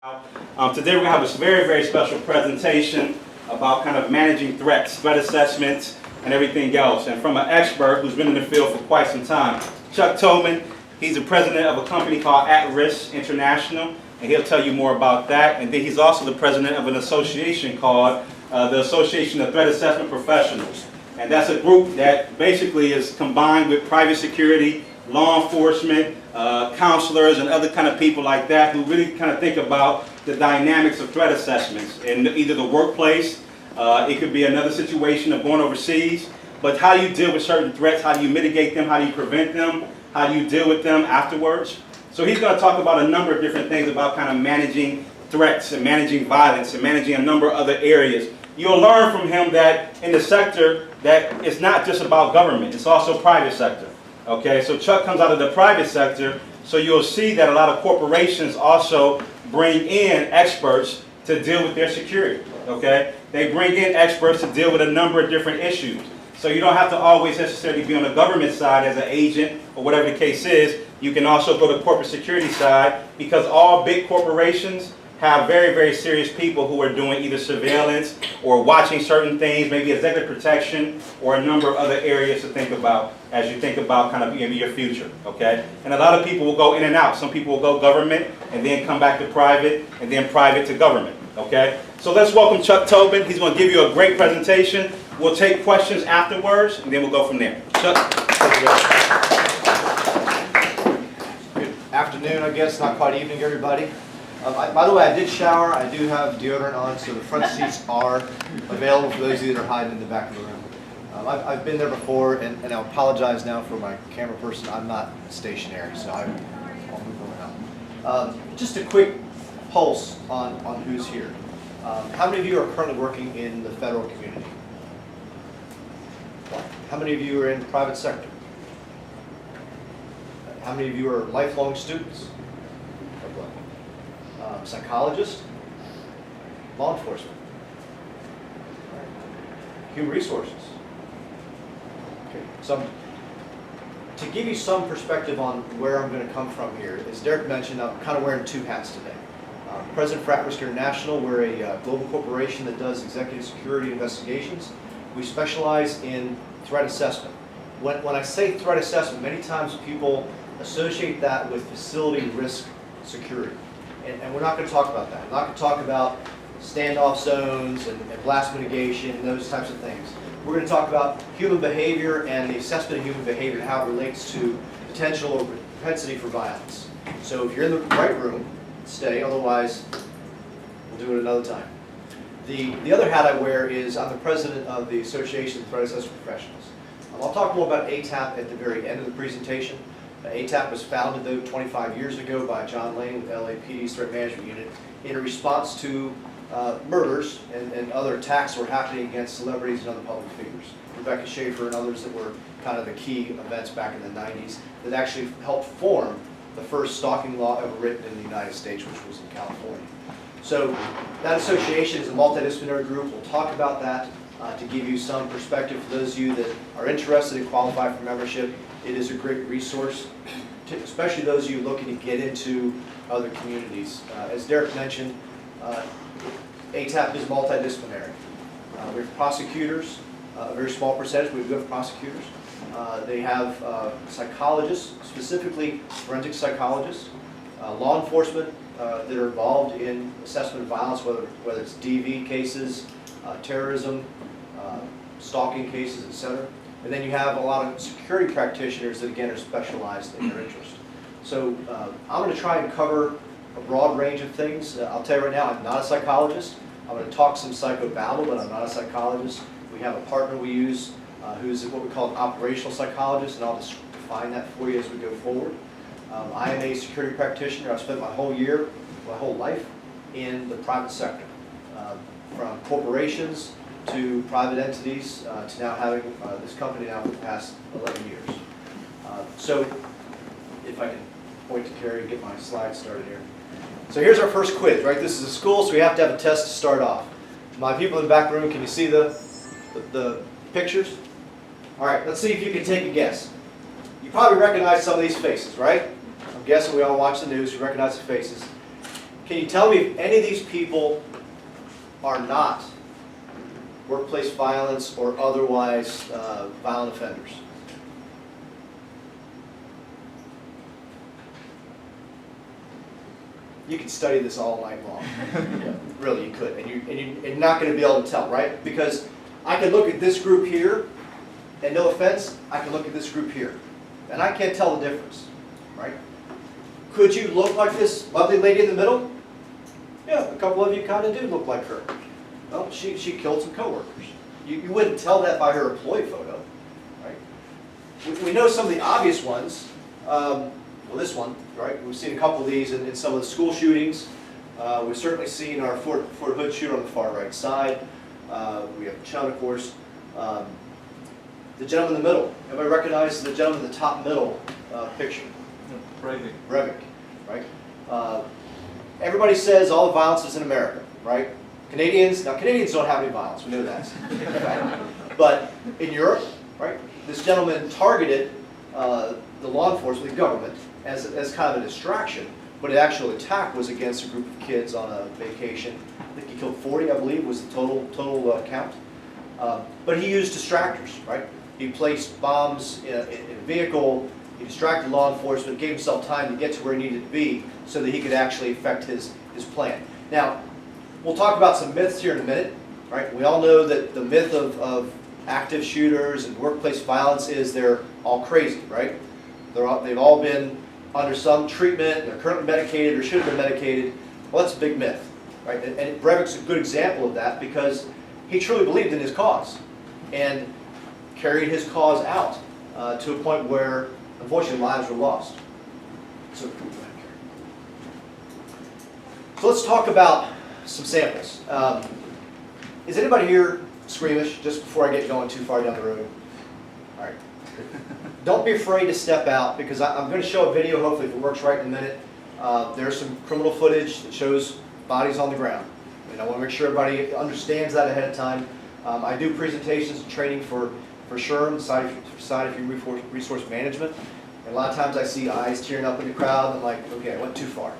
Today we're going to have a very, very special presentation about kind of managing threats, threat assessments, and everything else. And from an expert who's been in the field for quite some time, Chuck Tobin. He's the president of a company called At Risk International, and he'll tell you more about that. And then he's also the president of an association called the Association of Threat Assessment Professionals. And that's a group that basically is combined with private security, law enforcement, counselors, and other kind of people like that who really kind of think about the dynamics of threat assessments in either the workplace, it could be another situation of going overseas, but how do you deal with certain threats, how do you mitigate them, how do you prevent them, how do you deal with them afterwards. So he's going to talk about a number of different things about kind of managing threats and managing violence and managing a number of other areas. You'll learn from him that in the sector that it's not just about government, it's also private sector. Okay, so Chuck comes out of the private sector, so you'll see that a lot of corporations also bring in experts to deal with their security. Okay, they bring in experts to deal with a number of different issues. So you don't have to always necessarily be on the government side as an agent or whatever the case is. You can also go to the corporate security side, because all big corporations have very, very serious people who are doing either surveillance or watching certain things, maybe executive protection or a number of other areas to think about as you think about kind of maybe your future, okay? And a lot of people will go in and out. Some people will go government and then come back to private and then private to government, okay? So let's welcome Chuck Tobin. He's going to give you a great presentation. We'll take questions afterwards and then we'll go from there. Chuck. Good afternoon, I guess, not quite evening, everybody. By the way, I did shower. I do have deodorant on, so the front seats are available for those of you that are hiding in the back of the room. I've been there before, and I apologize now for my camera person. I'm not stationary, so I'll move around. Just a quick pulse on who's here. How many of you are currently working in the federal community? How many of you are in the private sector? How many of you are lifelong students? Psychologist, law enforcement, human resources. Okay. To give you some perspective on where I'm going to come from here, as Derek mentioned, I'm kind of wearing two hats today. President for At Risk International, we're a global corporation that does executive security investigations. We specialize in threat assessment. When I say threat assessment, many times people associate that with facility risk security. And we're not going to talk about that. We're not going to talk about standoff zones and blast mitigation and those types of things. We're going to talk about human behavior and the assessment of human behavior and how it relates to potential or propensity for violence. So if you're in the right room, stay. Otherwise, we'll do it another time. The other hat I wear is I'm the president of the Association of Threat Assessment Professionals. I'll talk more about ATAP at the very end of the presentation. ATAP was founded, though, 25 years ago by John Lane with LAPD's Threat Management Unit in response to murders and other attacks that were happening against celebrities and other public figures. Rebecca Schaefer and others that were kind of the key events back in the 90s that actually helped form the first stalking law ever written in the United States, which was in California. So that association is a multidisciplinary group. We'll talk about that to give you some perspective for those of you that are interested and qualify for membership. It is a great resource, especially those of you looking to get into other communities. As Derek mentioned, ATAP is multidisciplinary. We have prosecutors, a very small percentage, but we do have prosecutors. They have psychologists, specifically forensic psychologists, law enforcement that are involved in assessment of violence, whether it's DV cases, terrorism, stalking cases, etc. And then you have a lot of security practitioners that, again, are specialized in their interest. So I'm going to try and cover a broad range of things. I'll tell you right now, I'm not a psychologist. I'm going to talk some psychobabble, but I'm not a psychologist. We have a partner we use who's what we call an operational psychologist, and I'll just define that for you as we go forward. I am a security practitioner. I've spent my whole life in the private sector, from corporations to private entities, to now having this company now for the past 11 years. So if I can point to Carrie and get my slides started here. So here's our first quiz, right? This is a school, so we have to have a test to start off. My people in the back room, can you see the pictures? All right, let's see if you can take a guess. You probably recognize some of these faces, right? I'm guessing we all watch the news, you recognize the faces. Can you tell me if any of these people are not workplace violence or otherwise violent offenders? You could study this all night long. Yeah, really, you could. And you're not going to be able to tell, right? Because I can look at this group here, and no offense, I can look at this group here. And I can't tell the difference, right? Could you look like this lovely lady in the middle? Yeah, a couple of you kind of do look like her. Well, she killed some coworkers. You wouldn't tell that by her employee photo, right? We know some of the obvious ones. Well, this one, right? We've seen a couple of these in some of the school shootings. We've certainly seen our Fort Hood shooter on the far right side. We have Chone, of course. The gentleman in the middle. Everybody recognizes the gentleman in the top middle picture? Breivik. Breivik, right? Everybody says all the violence is in America, right? Canadians don't have any violence, we know that. But in Europe, right, this gentleman targeted the law enforcement, the government, as kind of a distraction, but the actual attack was against a group of kids on a vacation. I think he killed 40, I believe, was the total count. But he used distractors, right? He placed bombs in a vehicle, he distracted law enforcement, gave himself time to get to where he needed to be so that he could actually effect his plan. Now, we'll talk about some myths here in a minute, right? We all know that the myth of active shooters and workplace violence is they're all crazy, right? They've all been under some treatment, they're currently medicated or should have been medicated. Well, that's a big myth, right? And Breivik's a good example of that because he truly believed in his cause and carried his cause out to a point where, unfortunately, lives were lost. So let's talk about some samples. Is anybody here squeamish, just before I get going too far down the road? All right. Don't be afraid to step out, because I'm going to show a video, hopefully if it works right in a minute. There's some criminal footage that shows bodies on the ground. And I want to make sure everybody understands that ahead of time. I do presentations and training for SHRM, Society of Human Resource Management. And a lot of times I see eyes tearing up in the crowd, and I'm like, okay, I went too far.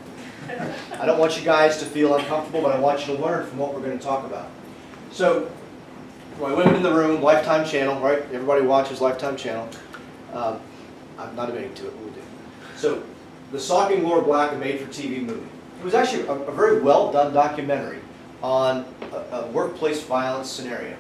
I don't want you guys to feel uncomfortable, but I want you to learn from what we're going to talk about. So, my women in the room, Lifetime Channel, right? Everybody watches Lifetime Channel. I'm not admitting to it, but we do. So, the Stalking Laura Black, a made-for-TV movie. It was actually a very well-done documentary on a workplace violence scenario.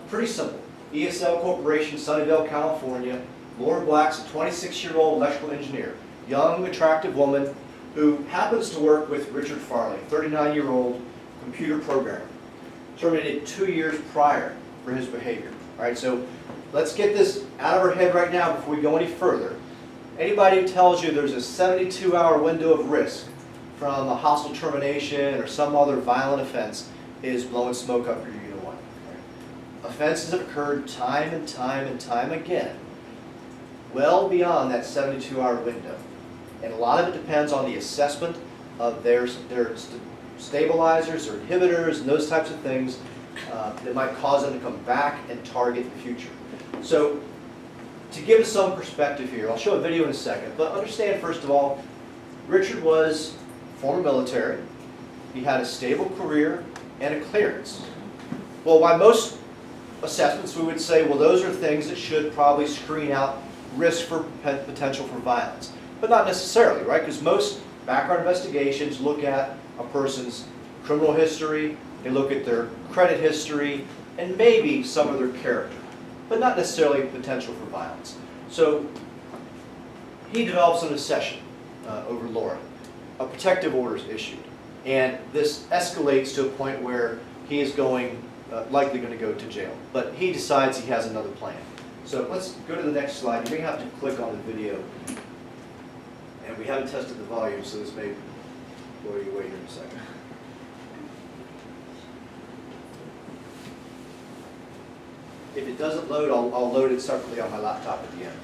Pretty simple. ESL Corporation, Sunnyvale, California. Laura Black's a 26-year-old electrical engineer, young, attractive woman who happens to work with Richard Farley, 39-year-old computer programmer, terminated 2 years prior for his behavior. All right, so let's get this out of our head right now before we go any further. Anybody who tells you there's a 72-hour window of risk from a hostile termination or some other violent offense is blowing smoke up your you-know-what. Right? Offenses have occurred time and time and time again, well beyond that 72-hour window. And a lot of it depends on the assessment of their stabilizers or inhibitors and those types of things that might cause them to come back and target in the future. So to give us some perspective here, I'll show a video in a second, but understand first of all, Richard was former military, he had a stable career and a clearance. Well, by most assessments we would say, well, those are things that should probably screen out risk for potential for violence. But not necessarily, right? Because most background investigations look at a person's criminal history, they look at their credit history, and maybe some of their character, but not necessarily potential for violence. So he develops an obsession over Laura. A protective order is issued, and this escalates to a point where he is likely going to go to jail. But he decides he has another plan. So let's go to the next slide. You're going to have to click on the video. And we haven't tested the volume, so this may blow you away here in a second. If it doesn't load, I'll load it separately on my laptop at the end.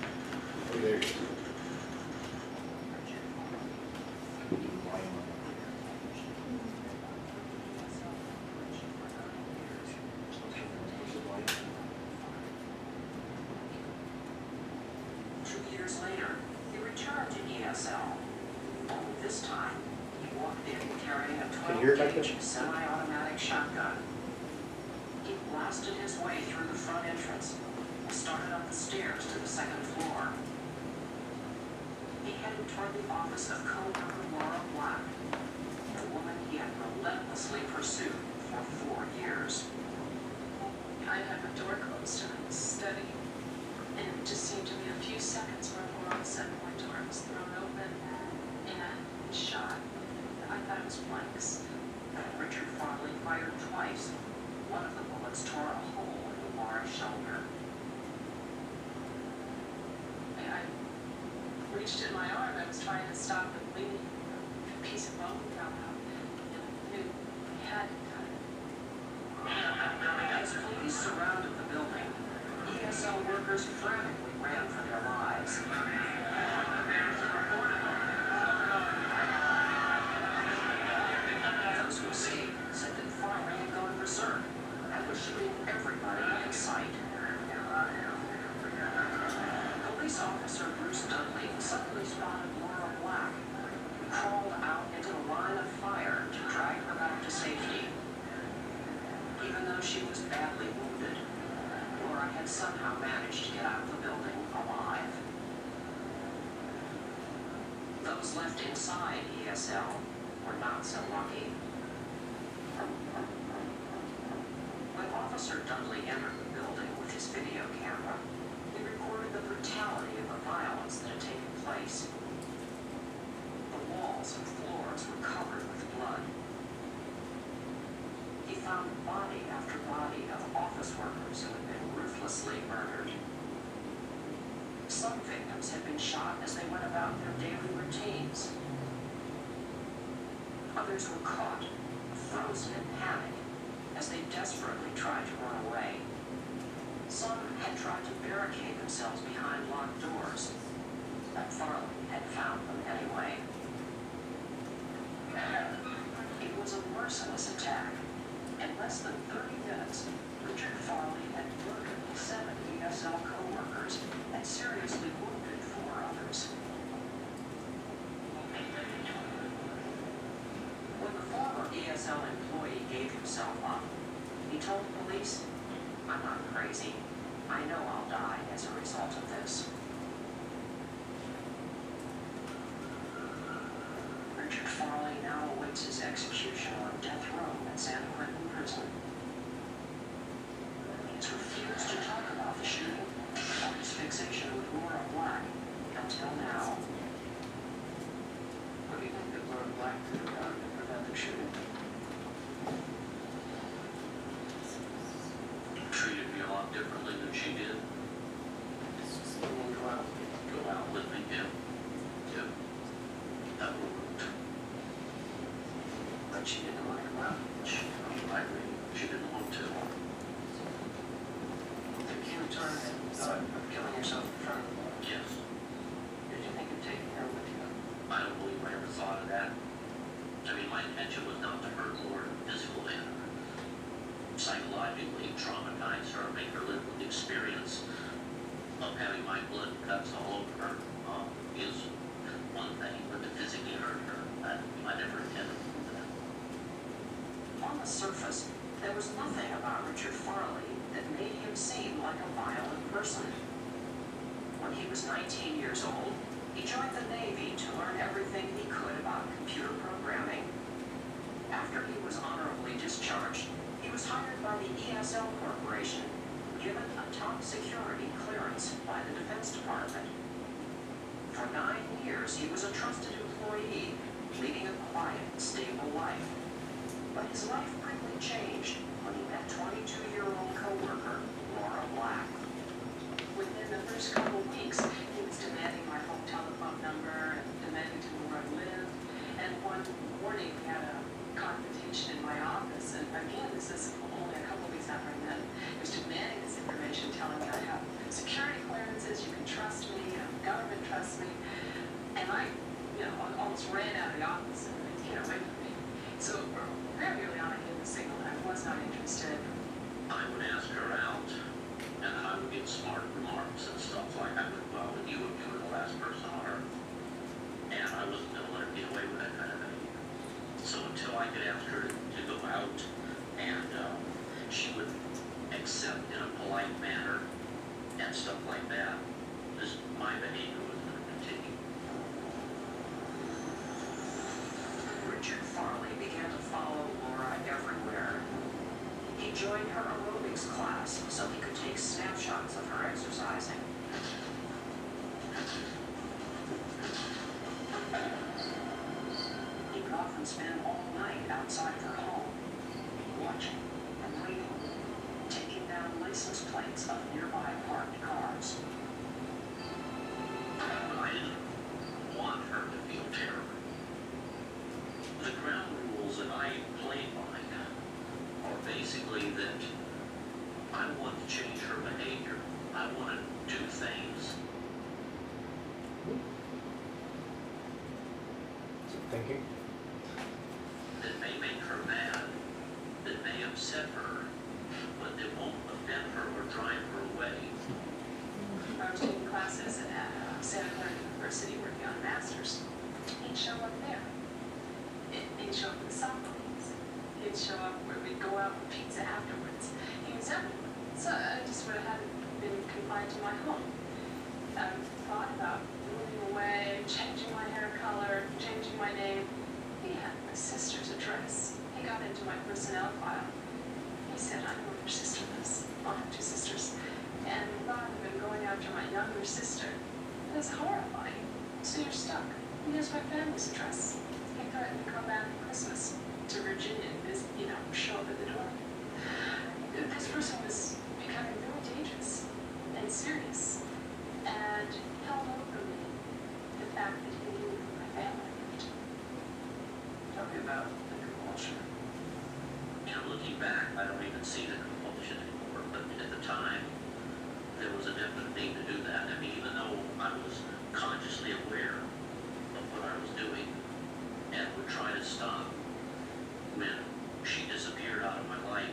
Oh, there you go. He walked in carrying a Can you hear it back 12-gauge there? semi-automatic shotgun. He blasted his way through the front entrance and started up the stairs to the second floor. He headed toward the office of co-worker Laura Black, the woman he had relentlessly pursued for 4 years. I had my door closed and I was studying, and it just seemed to be a few seconds before all of a sudden my door was thrown open and shot. I thought it was blanks. Richard Farley fired twice. One of the bullets tore a hole in Laura's shoulder. And I reached in my arm. I was trying to stop the bleeding. A piece of bone fell out, and I knew I had to cut it. As police surrounded the building, ESL workers frantically ran for their lives. Those who escaped said that Farley had gone berserk and was shooting everybody in sight. Police officer Bruce Dudley suddenly spotted Laura Black, who crawled out into the line of fire to drag her back to safety. Even though she was badly wounded, Laura had somehow managed to get out of the building alive. Those left inside ESL were not so lucky. When Officer Dudley entered the building with his video camera, he recorded the brutality of the violence that had taken place. The walls and floors were covered with blood. He found body after body of office workers who had been ruthlessly murdered. Some victims had been shot as they went about their daily routines. Others were caught, frozen in panic, as they desperately tried to run away. Some had tried to barricade themselves behind locked doors, but Farley had found them anyway. It was a merciless attack. In less than 30 minutes, Richard Farley had murdered 7 ESL co-workers and seriously wounded 4 others. When the former ESL employee gave himself up, he told police, "I'm not crazy. I know I'll die as a result of this." Richard Farley now awaits his execution on death row at San Quentin Prison. He's refused to talk about the shooting or his fixation with Laura Black until now. What do you think that Laura Black could have done to prevent the shooting? Treated me a lot differently than she did. Go out with me, yeah. Yeah. That worked. But she didn't like him out. I agree. She didn't want to. Did you return of killing yourself in front of them? Yes. Did you think of taking her with you? I don't believe I ever thought of that. I mean, my intention was not to hurt more physically. Psychologically traumatized her, make her live with the experience of having my blood cuts all over her is one thing, but to physically hurt her, I never intended to do that. On the surface, there was nothing about Richard Farley that made him seem like a violent person. When he was 19 years old, he joined the Navy to learn everything he could about computer programming. After he was honorably discharged, he was hired by the ESL Corporation, given a top security clearance by the Defense Department. For 9 years, he was a trusted employee, leading a quiet, stable life. But his life quickly changed when he met 22-year-old co-worker Laura Black. Within the first couple of weeks, he was demanding my home telephone number and demanding to know where I lived. And one morning, we had a confrontation in my office. And again, this is only a couple of weeks after I met him. He was demanding this information, telling me I have security clearances, you can trust me, government trusts me. And I, almost ran out of the office and get away from me. So very early on, I gave the signal that I was not interested. I would ask her out, and then I would get smart remarks and stuff like I would, well, you were the last person on earth. And I wasn't going to let her get away with that kind of thing. He joined her aerobics class so he could take snapshots of her exercising. He would often spend all night outside of her home, watching and reading, taking down license plates of nearby parked cars. I didn't want her to feel terror. The ground rules that I play by are basically that I want to change her behavior. I want to do things. Thinking? That may make her mad, that may upset her, but that won't offend her or drive her away. I was taking classes at Santa Clara University working on a master's. He'd show up there. He'd show up at the softball games. He'd show up where we'd go out for pizza afterwards. He was everywhere. So I just sort of hadn't been confined to my home. I thought about moving away, changing my hair color, changing my name. He had my sister's address. He got into my personnel file. He said, I know where your sister lives. I have two sisters. And rather than going after my younger sister, it was horrifying. So you're stuck. Here's my family's address. He threatened to come back for Christmas to Virginia and visit, show up at the door. This person was becoming really dangerous and serious and held over me the fact that he knew who my family lived. Tell me about the compulsion. Looking back, I don't even see the compulsion anymore, but at the time, there was a definite need to do that. I mean, even though I was consciously aware of what I was doing and would try to stop, when she disappeared out of my life,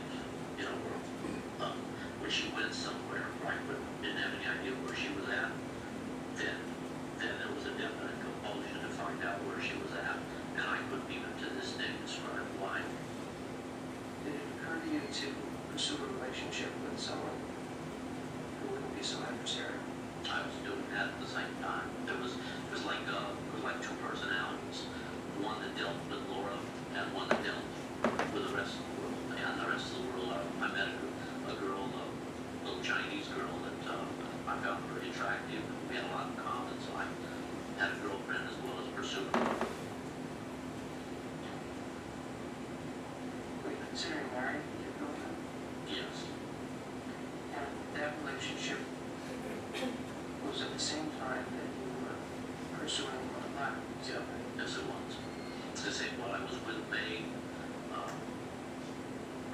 when she went somewhere, I didn't have any idea where she was at, then there was a definite compulsion to find out where she was at, and I couldn't even to this day describe why. Did it occur to you to pursue a relationship with someone who wouldn't be so adversarial? I was doing that at the same time. It was like two personalities. One that dealt with Laura and one that dealt with the rest of the world. And the rest of the world, I met a girl, a little Chinese girl that I found very attractive. We had a lot in common, so I had a girlfriend as well as pursued her. Were you considering marrying your girlfriend? Yes. And that relationship was at the same time that you were pursuing one of mine. Yeah, yes it was. To say what I was with May,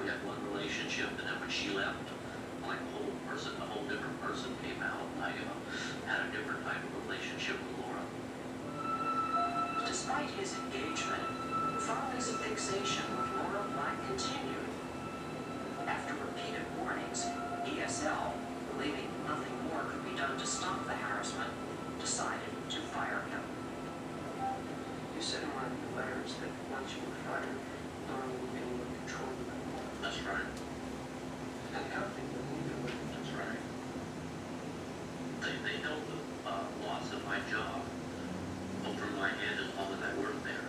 we had one relationship, and then when she left, like a whole different person came out. I had a different type of relationship with Laura. Despite his engagement, Farley's fixation with Laura Black continued. After repeated warnings, ESL, believing nothing more could be done to stop the harassment, decided to fire him. You said in one of your letters that once you were fired, Laura would be able to control you anymore. That's right. And how did you move it? That's right. They held the loss of my job over my head as long as I worked there.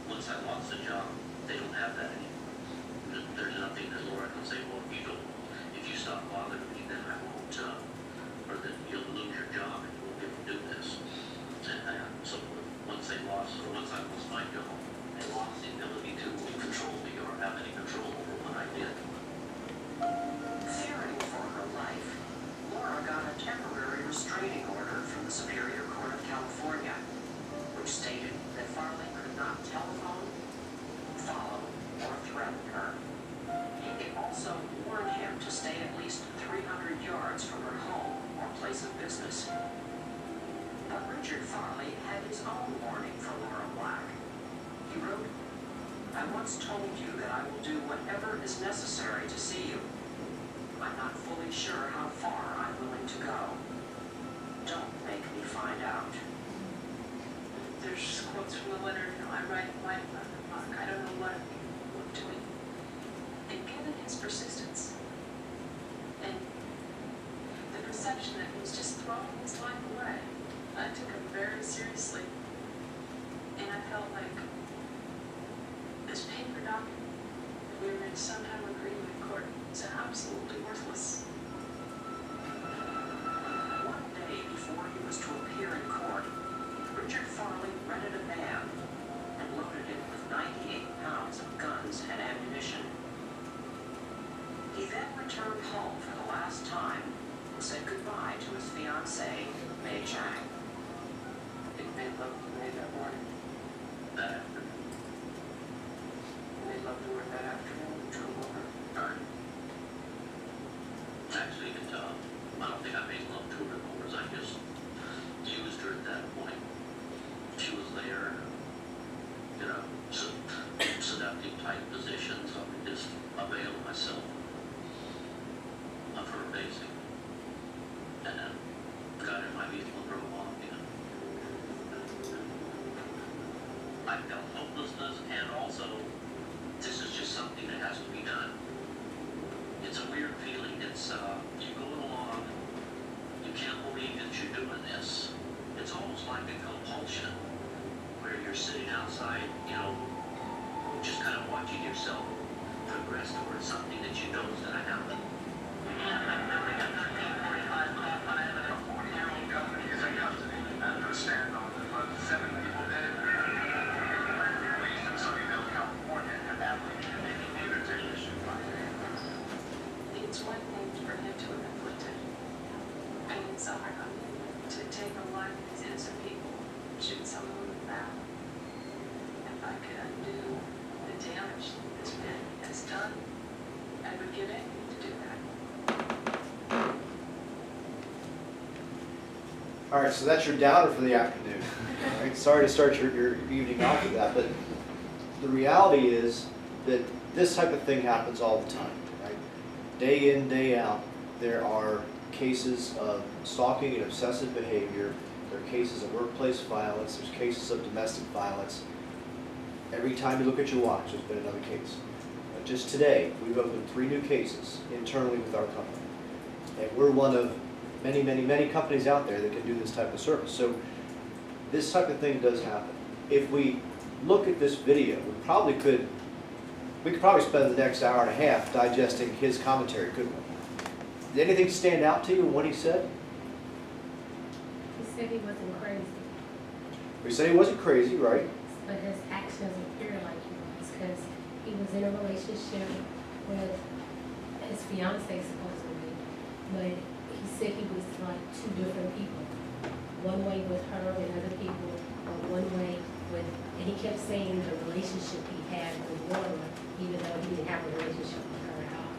Once I lost the job, they don't have that anymore. There's nothing that Laura can say, well, if you stop bothering me, then I won't, or then you'll lose your job and you won't be able to do this. And so once I lost my job, they lost the ability to control me or have any control over what I did. Fearing for her life, Laura got a temporary restraining order from the Superior Court of California, which stated that Farley could not telephone, follow, or threaten her. It also warned him to stay at least 300 yards from her home or place of business. But Richard Farley had his own warning for Laura Black. He wrote, I once told you that I will do whatever is necessary to see you. I'm not fully sure how far I'm willing to go. Don't make me find out. There's quotes from the letter, I write my book, I don't know what I'm doing. And given his persistence and the perception that he was just throwing his life away, I took him very seriously. And I felt like this paper document that we were in somehow agreeing in court is absolutely worthless. One day before he was to appear in court, Richard Farley rented a van and loaded it with 98 pounds of guns and ammunition. He then returned home for the last time and said goodbye to his fiancée, May Chang. It made love to May that morning. That afternoon. Made love to her that afternoon and drove over. Right. Actually, I don't think I made love to her more as I just used her at that point. She was there, you know, seductive type position, so I just availed myself of her basic. And then got in my vehicle and drove off, you know. I felt hopelessness, and also, this is just something that has to be done. It's a weird feeling. It's, you go along, you can't believe that you're doing this. It's almost like a compulsion, where you're sitting outside, you know, just kind of watching yourself progress towards something that you know is going to happen. It's one thing for him to have inflicted pain and suffering on me, to take the life of these innocent people, shoot someone with a barrel. If I could undo the damage this man has done, I would give anything to do that. All right, so that's your downer for the afternoon. All right, sorry to start your evening off with that, but the reality is that this type of thing happens all the time, right? Day in, day out, there are cases of stalking and obsessive behavior. There are cases of workplace violence. There's cases of domestic violence. Every time you look at your watch, there's been another case. Just today, we've opened 3 new cases internally with our company. And we're one of many, many, many companies out there that can do this type of service. So this type of thing does happen. If we look at this video, we could probably spend the next hour and a half digesting his commentary, couldn't we? Did anything stand out to you in what he said? He said he wasn't crazy, We said he wasn't crazy, right? but his actions appear like he was, because he was in a relationship with his fiancée supposedly, but he said he was like 2 different people. One way with her and other people, or one way with, and he kept saying the relationship he had with Laura, even though he didn't have a relationship with her at all.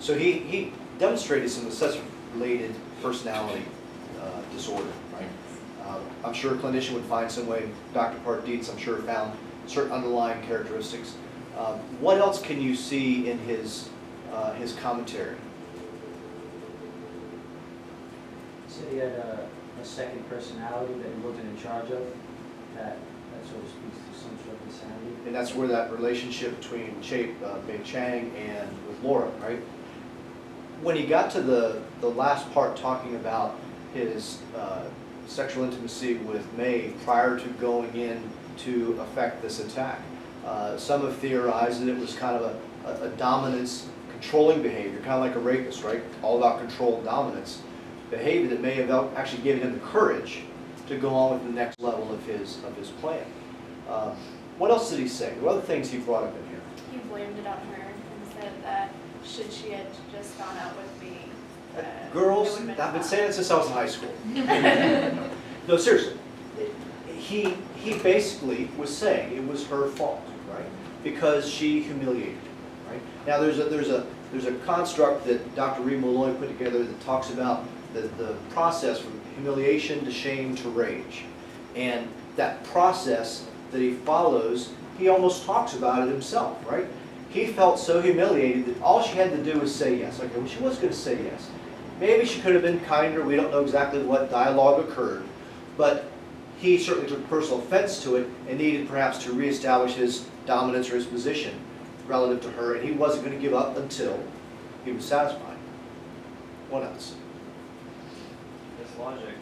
So he demonstrated some obsessive-related personality disorder, right? I'm sure a clinician would find some way, Dr. Part-Dietz, I'm sure, found certain underlying characteristics. What else can you see in his commentary? He said he had a second personality that he wasn't in charge of, that sort of speaks to some sort of insanity. And that's where that relationship between Bei Chang and with Laura, right? When he got to the last part talking about his sexual intimacy with May prior to going in to effect this attack, some have theorized that it was kind of a dominance, controlling behavior, kind of like a rapist, right? All about control and dominance. Behavior that may have actually given him the courage to go on with the next level of his plan. What else did he say? What other things he brought up in here? He blamed it on her and said that should she had just gone out with me, it Girls, would've been I've been fine. saying it since I was in high school. No, seriously. He basically was saying it was her fault, right? Because she humiliated him, right? Now there's a construct that Dr. Reed Malloy put together that talks about the process from humiliation to shame to rage. And that process that he follows, he almost talks about it himself, right? He felt so humiliated that all she had to do was say yes. Okay, well, she was going to say yes. Maybe she could have been kinder. We don't know exactly what dialogue occurred. But he certainly took personal offense to it and needed perhaps to reestablish his dominance or his position relative to her. And he wasn't going to give up until he was satisfied. What else? This logic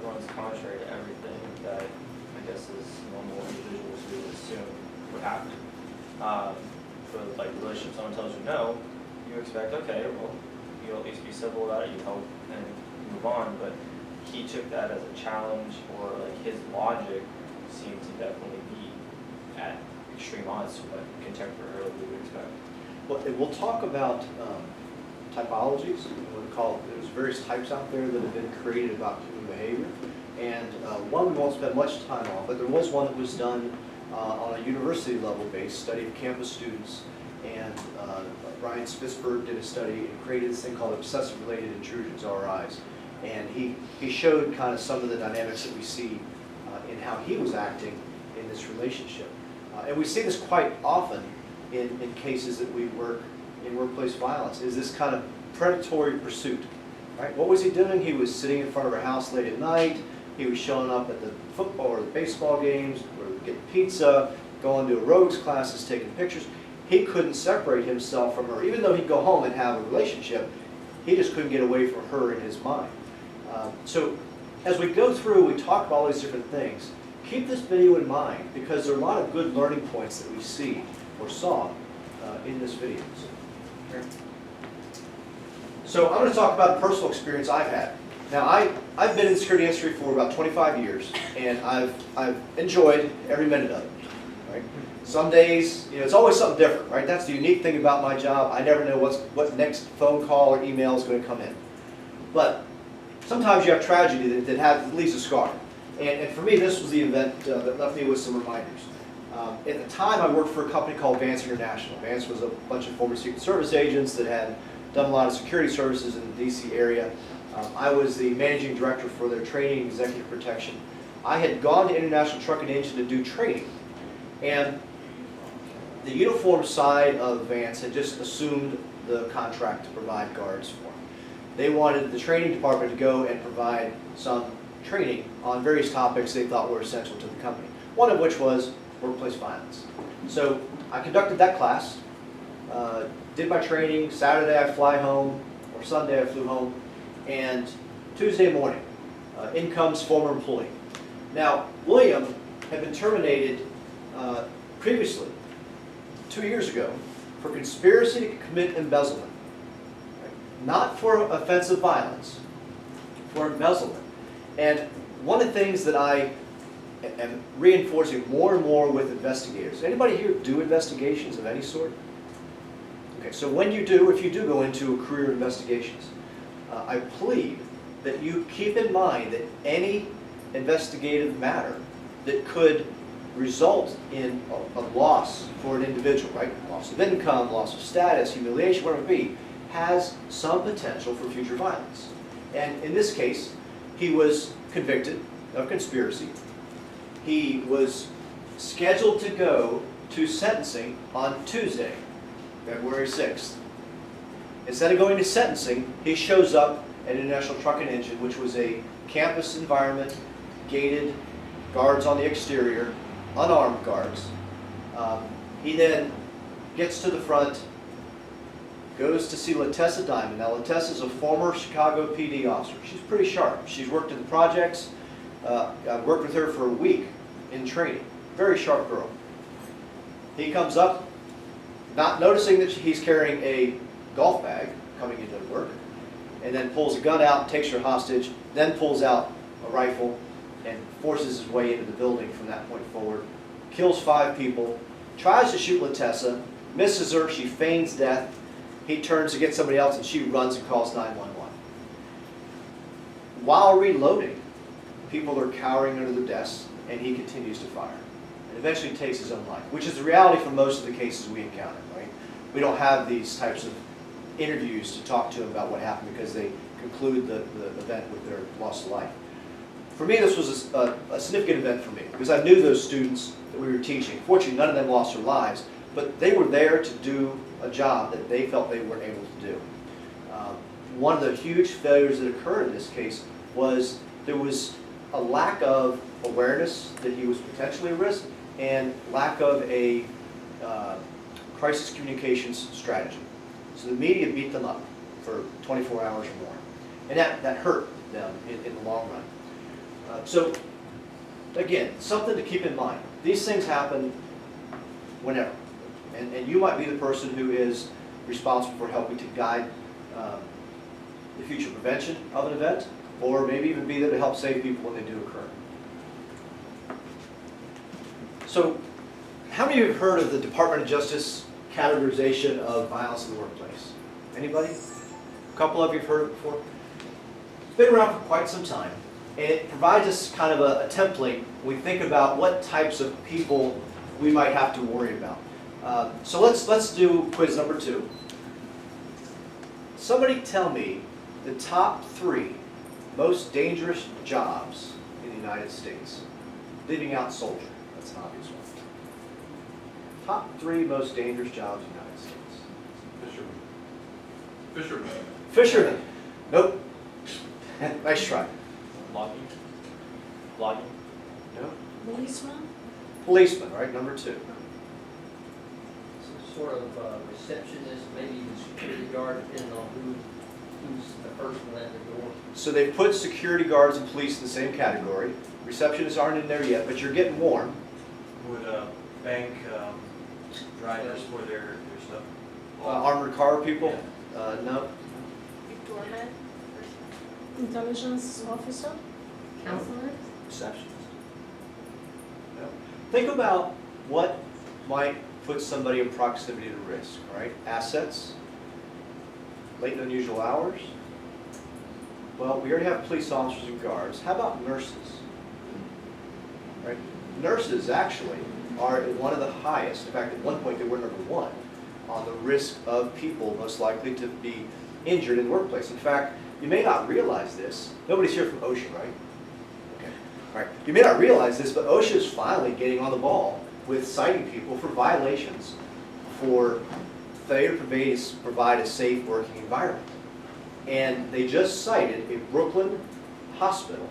runs contrary to everything that I guess is normal individuals would assume would happen. For like relationship, someone tells you no, you expect, okay, well, you'll at least be civil about it, you help and move on, but he took that as a challenge, or like his logic seemed to definitely be at extreme odds to what contemporarily we would expect. Well, and we'll talk about typologies, what we call, there's various types out there that have been created about human behavior. And one we won't spend much time on, but there was one that was done on a university level based study of campus students. And Brian Spitzberg did a study and created this thing called obsessive related intrusions, RIs. And he showed kind of some of the dynamics that we see in how he was acting in this relationship. And we see this quite often in cases that we work in workplace violence, is this kind of predatory pursuit. Right? What was he doing? He was sitting in front of her house late at night. He was showing up at the football or the baseball games, or getting pizza, going to aerobics classes, taking pictures. He couldn't separate himself from her. Even though he'd go home and have a relationship, he just couldn't get away from her in his mind. So as we go through, we talk about all these different things. Keep this video in mind, because there are a lot of good learning points that we see or saw in this video. So I'm going to talk about a personal experience I've had. Now, I've been in the security industry for about 25 years, and I've enjoyed every minute of it. Right? Some days, it's always something different, right? That's the unique thing about my job. I never know what next phone call or email is going to come in. But sometimes you have tragedy that leaves a scar. And for me, this was the event that left me with some reminders. At the time, I worked for a company called Vance International. Vance was a bunch of former Secret Service agents that had done a lot of security services in the DC area. I was the managing director for their training and executive protection. I had gone to International Truck and Engine to do training. And the uniform side of Vance had just assumed the contract to provide guards for them. They wanted the training department to go and provide some training on various topics they thought were essential to the company, one of which was workplace violence. So I conducted that class, did my training. Saturday I fly home, or Sunday I flew home, and Tuesday morning, in comes former employee. Now, William had been terminated previously, 2 years ago, for conspiracy to commit embezzlement. Right? Not for offensive violence, for embezzlement. And one of the things that I am reinforcing more and more with investigators. Anybody here do investigations of any sort? Okay, so when you do, if you do go into a career of investigations, I plead that you keep in mind that any investigative matter that could result in a loss for an individual, right? Loss of income, loss of status, humiliation, whatever it be, has some potential for future violence. And in this case, he was convicted of conspiracy. He was scheduled to go to sentencing on Tuesday, February 6th. Instead of going to sentencing, he shows up at International Truck and Engine, which was a campus environment, gated, guards on the exterior, unarmed guards. He then gets to the front, goes to see Latessa Diamond. Now, Latessa is a former Chicago PD officer. She's pretty sharp. She's worked in the projects. I've worked with her for a week in training. Very sharp girl. He comes up, not noticing that he's carrying a golf bag coming into work, and then pulls a gun out, takes her hostage, then pulls out a rifle and forces his way into the building from that point forward. Kills 5 people, tries to shoot Latessa, misses her, she feigns death. He turns to get somebody else and she runs and calls 911. While reloading, people are cowering under the desks and he continues to fire. And eventually takes his own life, which is the reality for most of the cases we encounter, right? We don't have these types of interviews to talk to him about what happened because they conclude the event with their loss of life. For me, this was a significant event for me because I knew those students that we were teaching. Fortunately, none of them lost their lives, but they were there to do a job that they felt they weren't able to do. One of the huge failures that occurred in this case was there was a lack of awareness that he was potentially at risk and lack of a crisis communications strategy. So the media beat them up for 24 hours or more. And that hurt them in the long run. So again, something to keep in mind. These things happen whenever. And you might be the person who is responsible for helping to guide the future prevention of an event, or maybe even be there to help save people when they do occur. So, how many of you have heard of the Department of Justice categorization of violence in the workplace? Anybody? A couple of you have heard it before? It's been around for quite some time, and it provides us kind of a template when we think about what types of people we might have to worry about. So let's do quiz number 2. Somebody tell me the top 3 most dangerous jobs in the United States. Leaving out soldier, that's an obvious one. Top 3 most dangerous jobs in the United States. Fisherman. Fisherman. Nope. Nice try. Logging? Logging? No. Policeman? Policeman, right? Number 2. Sort of receptionist, maybe even security guard, depending on who's the first one at the door. So they've put security guards and police in the same category. Receptionists aren't in there yet, but you're getting warm. Would bank drivers for their stuff. Armored car people? No. Doorman? Intelligence officer? Counselors? Receptionist. No. Think about what might put somebody in proximity to risk, right? Assets, late and unusual hours. Well, we already have police officers and guards. How about nurses? Right? Nurses actually are one of the highest. In fact, at one point they were number 1 on the risk of people most likely to be injured in the workplace. In fact, you may not realize this. Nobody's here from OSHA, right? Okay. All right. You may not realize this, but OSHA is finally getting on the ball with citing people for violations for failure to provide a safe working environment. And they just cited a Brooklyn hospital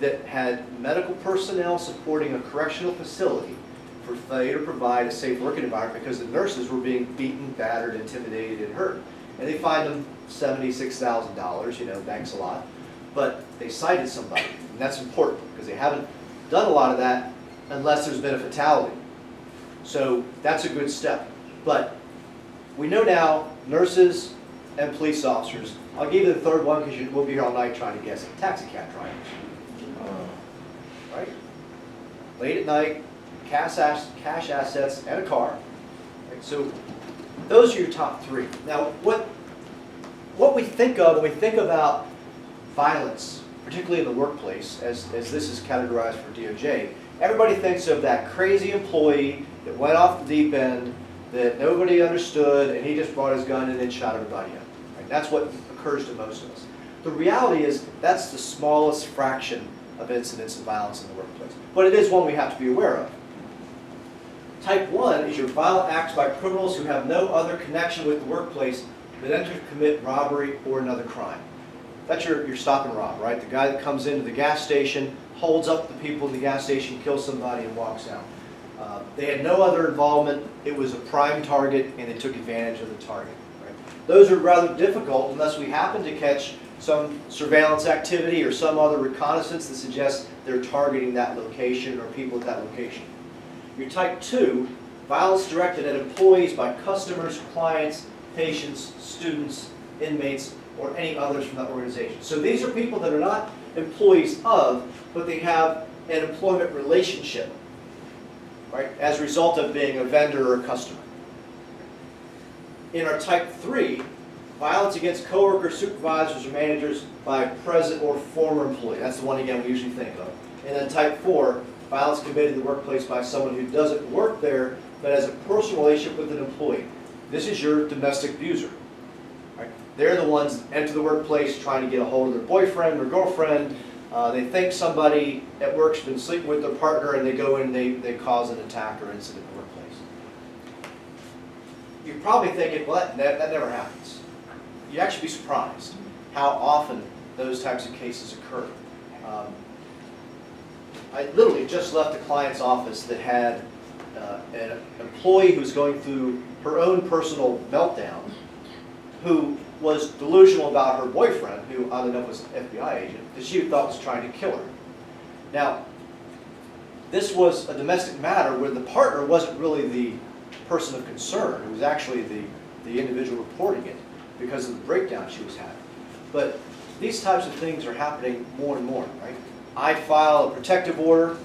that had medical personnel supporting a correctional facility for failure to provide a safe working environment because the nurses were being beaten, battered, intimidated, and hurt. And they fined them $76,000, you know, thanks a lot. But they cited somebody, and that's important because they haven't done a lot of that unless there's been a fatality. So that's a good step. But we know now nurses and police officers. I'll give you the third one because we'll be here all night trying to guess it. Taxi cab drivers. Right? Late at night, cash assets, and a car. Right? So those are your top 3. Now, what we think of when we think about violence, particularly in the workplace, as this is categorized for DOJ, everybody thinks of that crazy employee that went off the deep end, that nobody understood, and he just brought his gun and then shot everybody up. Right? That's what occurs to most of us. The reality is that's the smallest fraction of incidents of violence in the workplace. But it is one we have to be aware of. Type 1 is your violent acts by criminals who have no other connection with the workplace that enter to commit robbery or another crime. That's your stop and rob, right? The guy that comes into the gas station, holds up the people in the gas station, kills somebody, and walks out. They had no other involvement. It was a prime target, and they took advantage of the target. Right? Those are rather difficult unless we happen to catch some surveillance activity or some other reconnaissance that suggests they're targeting that location or people at that location. Your type 2, violence directed at employees by customers, clients, patients, students, inmates, or any others from that organization. So these are people that are not employees of, but they have an employment relationship, right, as a result of being a vendor or a customer. In our type 3, violence against coworkers, supervisors, or managers by present or former employee. That's the one, again, we usually think of. And then type 4, violence committed in the workplace by someone who doesn't work there, but has a personal relationship with an employee. This is your domestic abuser. Right? They're the ones that enter the workplace trying to get a hold of their boyfriend or girlfriend. They think somebody at work's been sleeping with their partner, and they go in and they cause an attack or incident in the workplace. You're probably thinking, well, that never happens. You'd actually be surprised how often those types of cases occur. I literally just left a client's office that had an employee who was going through her own personal meltdown, who was delusional about her boyfriend, who I don't know was an FBI agent, that she thought was trying to kill her. Now, this was a domestic matter where the partner wasn't really the person of concern. It was actually the the individual reporting it because of the breakdown she was having. But these types of things are happening more and more, right? I file a protective order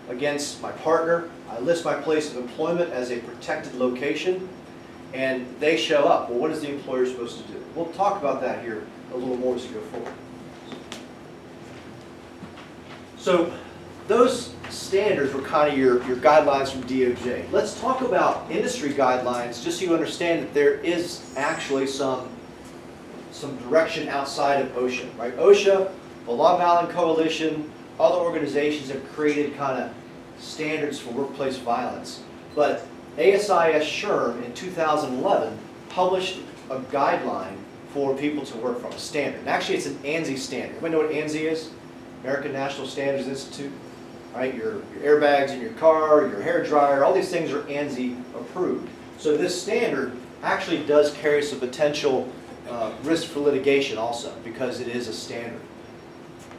against my partner. I list my place of employment as a protected location, and they show up. Well, what is the employer supposed to do? We'll talk about that here a little more as we go forward. So those standards were kind of your guidelines from DOJ. Let's talk about industry guidelines, just so you understand that there is actually some direction outside of OSHA, right? OSHA, the Long Island Coalition, other organizations have created kind of standards for workplace violence. But ASIS SHRM in 2011 published a guideline for people to work from, a standard. And actually, it's an ANSI standard. Everybody know what ANSI is? American National Standards Institute. Right? Your airbags in your car, your hair dryer, all these things are ANSI approved. So this standard actually does carry some potential risk for litigation also, because it is a standard.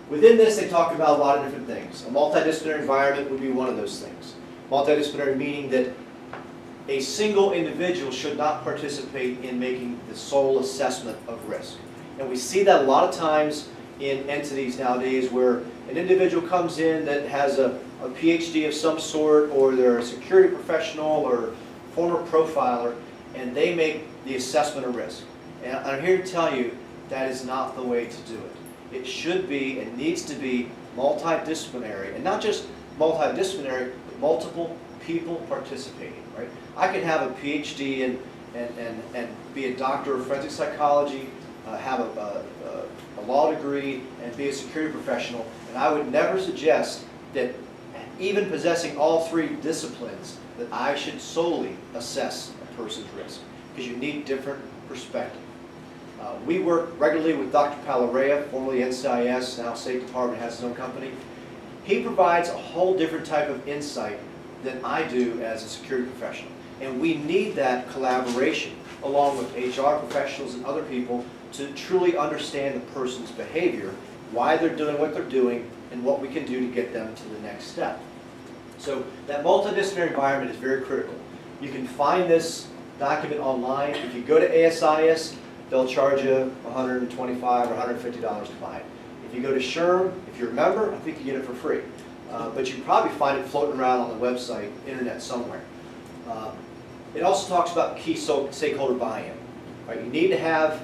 Within this, they talk about a lot of different things. A multidisciplinary environment would be one of those things. Multidisciplinary meaning that a single individual should not participate in making the sole assessment of risk. And we see that a lot of times in entities nowadays where an individual comes in that has a PhD of some sort, or they're a security professional or former profiler, and they make the assessment of risk. And I'm here to tell you that is not the way to do it. It should be and needs to be multidisciplinary, and not just multidisciplinary, but multiple people participating, right? I could have a PhD and be a doctor of forensic psychology, have a law degree, and be a security professional, and I would never suggest that even possessing all three disciplines that I should solely assess a person's risk, because you need different perspective. We work regularly with Dr. Palarea, formerly NCIS, now State Department, has his own company. He provides a whole different type of insight than I do as a security professional. And we need that collaboration along with HR professionals and other people to truly understand the person's behavior, why they're doing what they're doing, and what we can do to get them to the next step. So that multidisciplinary environment is very critical. You can find this document online. If you go to ASIS, they'll charge you $125 or $150 to buy it. If you go to SHRM, if you're a member, I think you get it for free. But you can probably find it floating around on the website, internet somewhere. It also talks about key stakeholder buy-in. Right? You need to have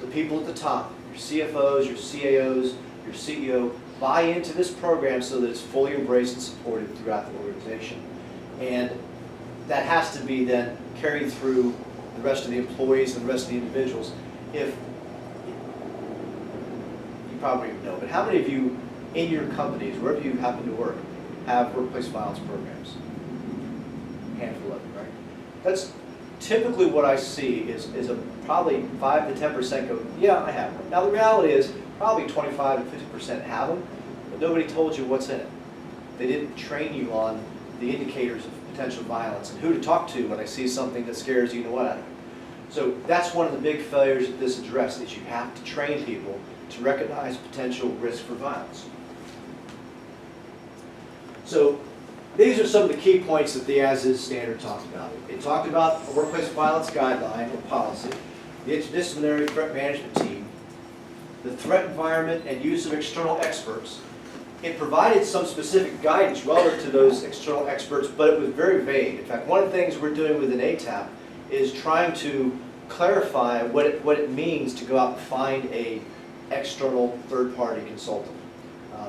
the people at the top, your CFOs, your CAOs, your CEO, buy into this program so that it's fully embraced and supported throughout the organization. And that has to be then carried through the rest of the employees and the rest of the individuals. If you probably know, but how many of you in your companies, wherever you happen to work, have workplace violence programs? A handful of them, right? That's typically what I see is a probably 5 to 10% go, yeah, I have one. Now the reality is probably 25 to 50% have them, but nobody told you what's in it. They didn't train you on the indicators of potential violence and who to talk to when I see something that scares you know what out of it. So that's one of the big failures that this addresses, is you have to train people to recognize potential risk for violence. So these are some of the key points that the as-is standard talked about. It talked about a workplace violence guideline or policy, the interdisciplinary threat management team, the threat environment and use of external experts. It provided some specific guidance relative to those external experts, but it was very vague. In fact, one of the things we're doing with an ATAP is trying to clarify what it means to go out and find a external third-party consultant.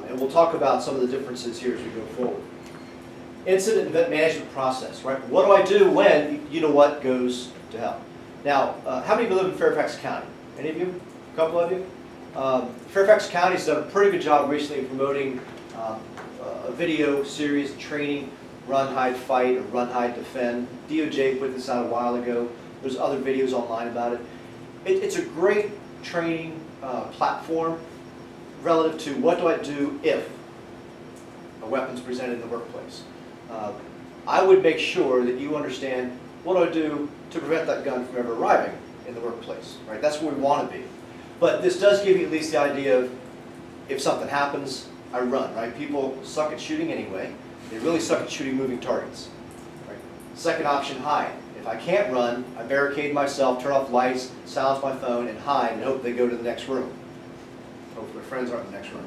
And we'll talk about some of the differences here as we go forward. Incident and event management process, right? What do I do when you know what goes to hell? Now, how many of you live in Fairfax County? Any of you? A couple of you? Fairfax County's done a pretty good job recently of promoting a video series training, Run, Hide, Fight, or Run, Hide, Defend. DOJ put this out a while ago. There's other videos online about it. It's a great training platform relative to what do I do if a weapon's presented in the workplace. I would make sure that you understand what do I do to prevent that gun from ever arriving in the workplace, right? That's where we want to be. But this does give you at least the idea of if something happens, I run, right? People suck at shooting anyway. They really suck at shooting moving targets, right? Second option, hide. If I can't run, I barricade myself, turn off lights, silence my phone, and hide and hope they go to the next room. Hope my friends aren't in the next room.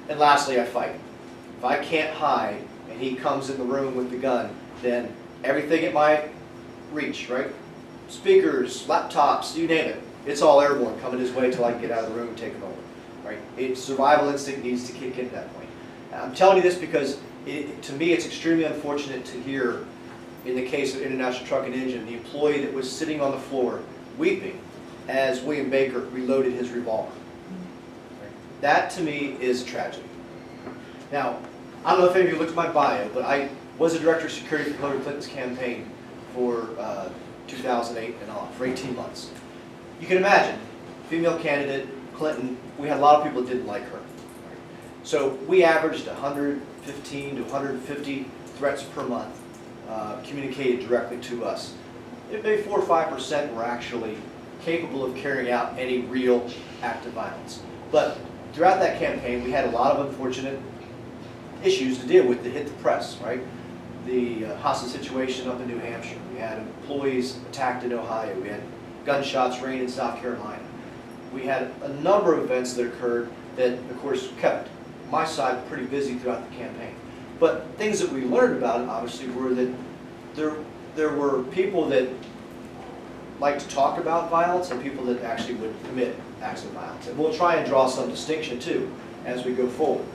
And lastly, I fight. If I can't hide and he comes in the room with the gun, then everything at my reach, right? Speakers, laptops, you name it. It's all airborne coming his way till I can get out of the room and take him over, right? Survival instinct needs to kick in at that point. I'm telling you this because to me it's extremely unfortunate to hear in the case of International Truck and Engine, the employee that was sitting on the floor weeping as William Baker reloaded his revolver. That to me is a tragedy. Now, I don't know if any of you looked at my bio, but I was a director of security for Hillary Clinton's campaign for 2008 and on, for 18 months. You can imagine, female candidate, Clinton, we had a lot of people that didn't like her. So we averaged 115 to 150 threats per month communicated directly to us. Maybe 4 or 5% were actually capable of carrying out any real act of violence. But throughout that campaign, we had a lot of unfortunate issues to deal with that hit the press, right? The hostage situation up in New Hampshire. We had employees attacked in Ohio. We had gunshots rain in South Carolina. We had a number of events that occurred that, of course, kept my side pretty busy throughout the campaign. But things that we learned about it, obviously, were that there were people that like to talk about violence and people that actually would commit acts of violence. And we'll try and draw some distinction, too, as we go forward.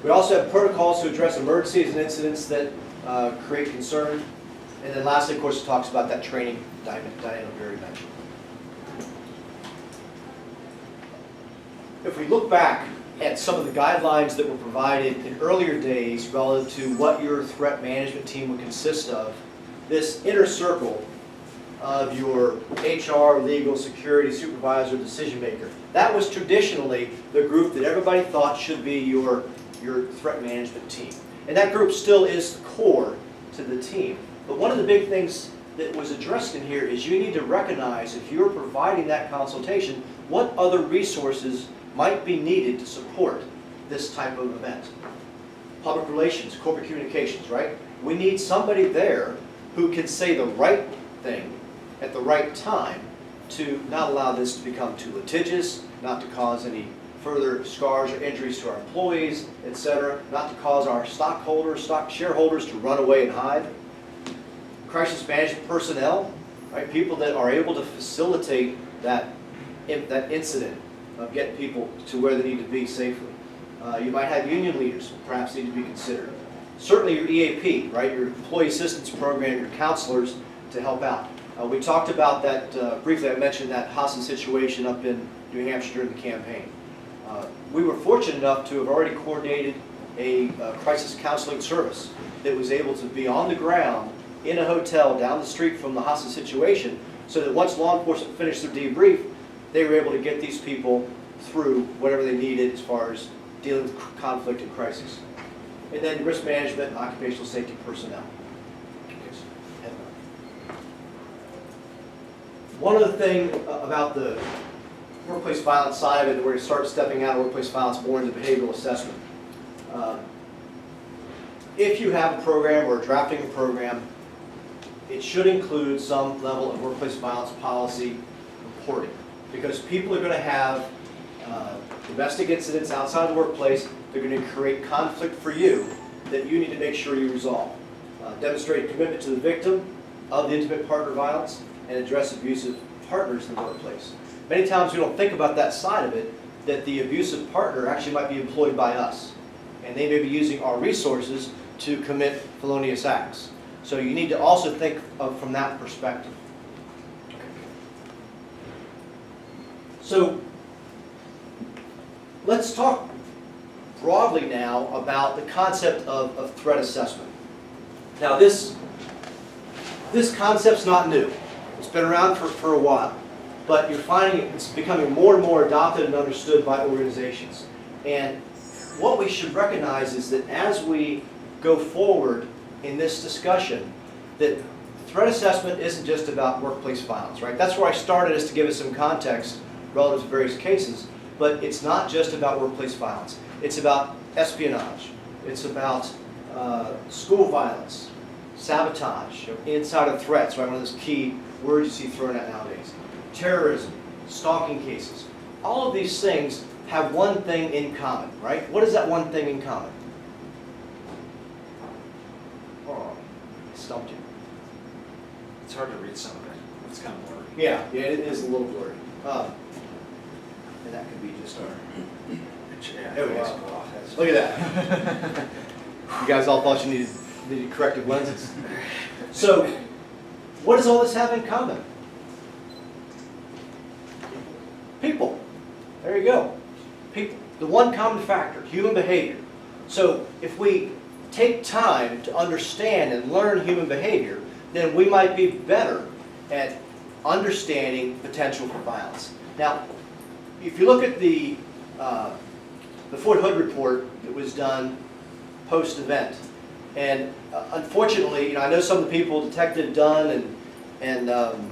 We also have protocols to address emergencies and incidents that create concern. And then lastly, of course, it talks about that training dynamic we already mentioned. If we look back at some of the guidelines that were provided in earlier days relative to what your threat management team would consist of, this inner circle of your HR, legal, security, supervisor, decision maker, that was traditionally the group that everybody thought should be your threat management team. And that group still is the core to the team. But one of the big things that was addressed in here is you need to recognize, if you're providing that consultation, what other resources might be needed to support this type of event. Public relations, corporate communications, right? We need somebody there who can say the right thing at the right time to not allow this to become too litigious, not to cause any further scars or injuries to our employees, etc., not to cause our stockholders, stock shareholders to run away and hide. Crisis management personnel, right? People that are able to facilitate that incident of getting people to where they need to be safely. You might have union leaders who perhaps need to be considered. Certainly your EAP, right? Your employee assistance program, your counselors to help out. We talked about that briefly. I mentioned that hostage situation up in New Hampshire during the campaign. We were fortunate enough to have already coordinated a crisis counseling service that was able to be on the ground in a hotel down the street from the hostage situation, so that once law enforcement finished their debrief, they were able to get these people through whatever they needed as far as dealing with conflict and crisis. And then risk management and occupational safety personnel. One other thing about the workplace violence side of it, that we're going to start stepping out of workplace violence more into behavioral assessment. If you have a program or drafting a program, it should include some level of workplace violence policy reporting, because people are going to have domestic incidents outside the workplace. They're going to create conflict for you that you need to make sure you resolve. Demonstrate commitment to the victim of the intimate partner violence and address abusive partners in the workplace. Many times we don't think about that side of it, that the abusive partner actually might be employed by us, and they may be using our resources to commit felonious acts. So you need to also think of from that perspective. So let's talk broadly now about the concept of threat assessment. Now this concept's not new. It's been around for a while, but you're finding it's becoming more and more adopted and understood by organizations. And what we should recognize is that as we go forward in this discussion, that threat assessment isn't just about workplace violence, right? That's where I started, is to give us some context relative to various cases, but it's not just about workplace violence. It's about espionage. It's about school violence, sabotage, insider threats, right? One of those key words you see thrown out nowadays. Terrorism, stalking cases. All of these things have one thing in common, right? What is that one thing in common? Oh, I stumped you. It's hard to read some of it. It's kind of blurry. Yeah, it is a little blurry. And that could be just our... There we go. Look at that. You guys all thought you needed corrective lenses. So, what does all this have in common? People. There you go. People. The one common factor, human behavior. So, if we take time to understand and learn human behavior, then we might be better at understanding potential for violence. Now, if you look at the Fort Hood report that was done post-event, and unfortunately, I know some of the people, Detective Dunn and I'm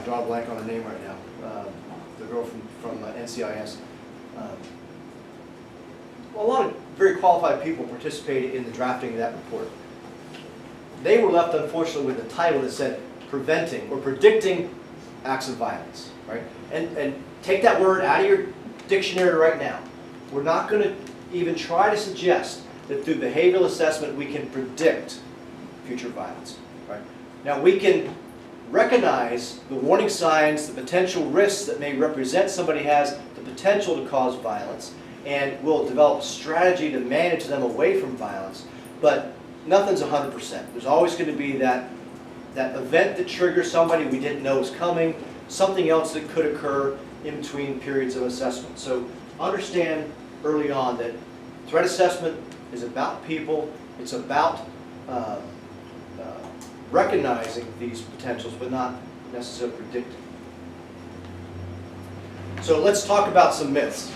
drawing a blank on her name right now, the girl from NCIS. A lot of very qualified people participated in the drafting of that report. They were left, unfortunately, with a title that said preventing or predicting acts of violence, right? And take that word out of your dictionary right now. We're not going to even try to suggest that through behavioral assessment we can predict future violence, right? Now we can recognize the warning signs, the potential risks that may represent somebody has the potential to cause violence, and we'll develop a strategy to manage them away from violence, but nothing's 100%. There's always going to be that event that triggers somebody we didn't know was coming, something else that could occur in between periods of assessment. So understand early on that threat assessment is about people, it's about recognizing these potentials, but not necessarily predicting. So let's talk about some myths.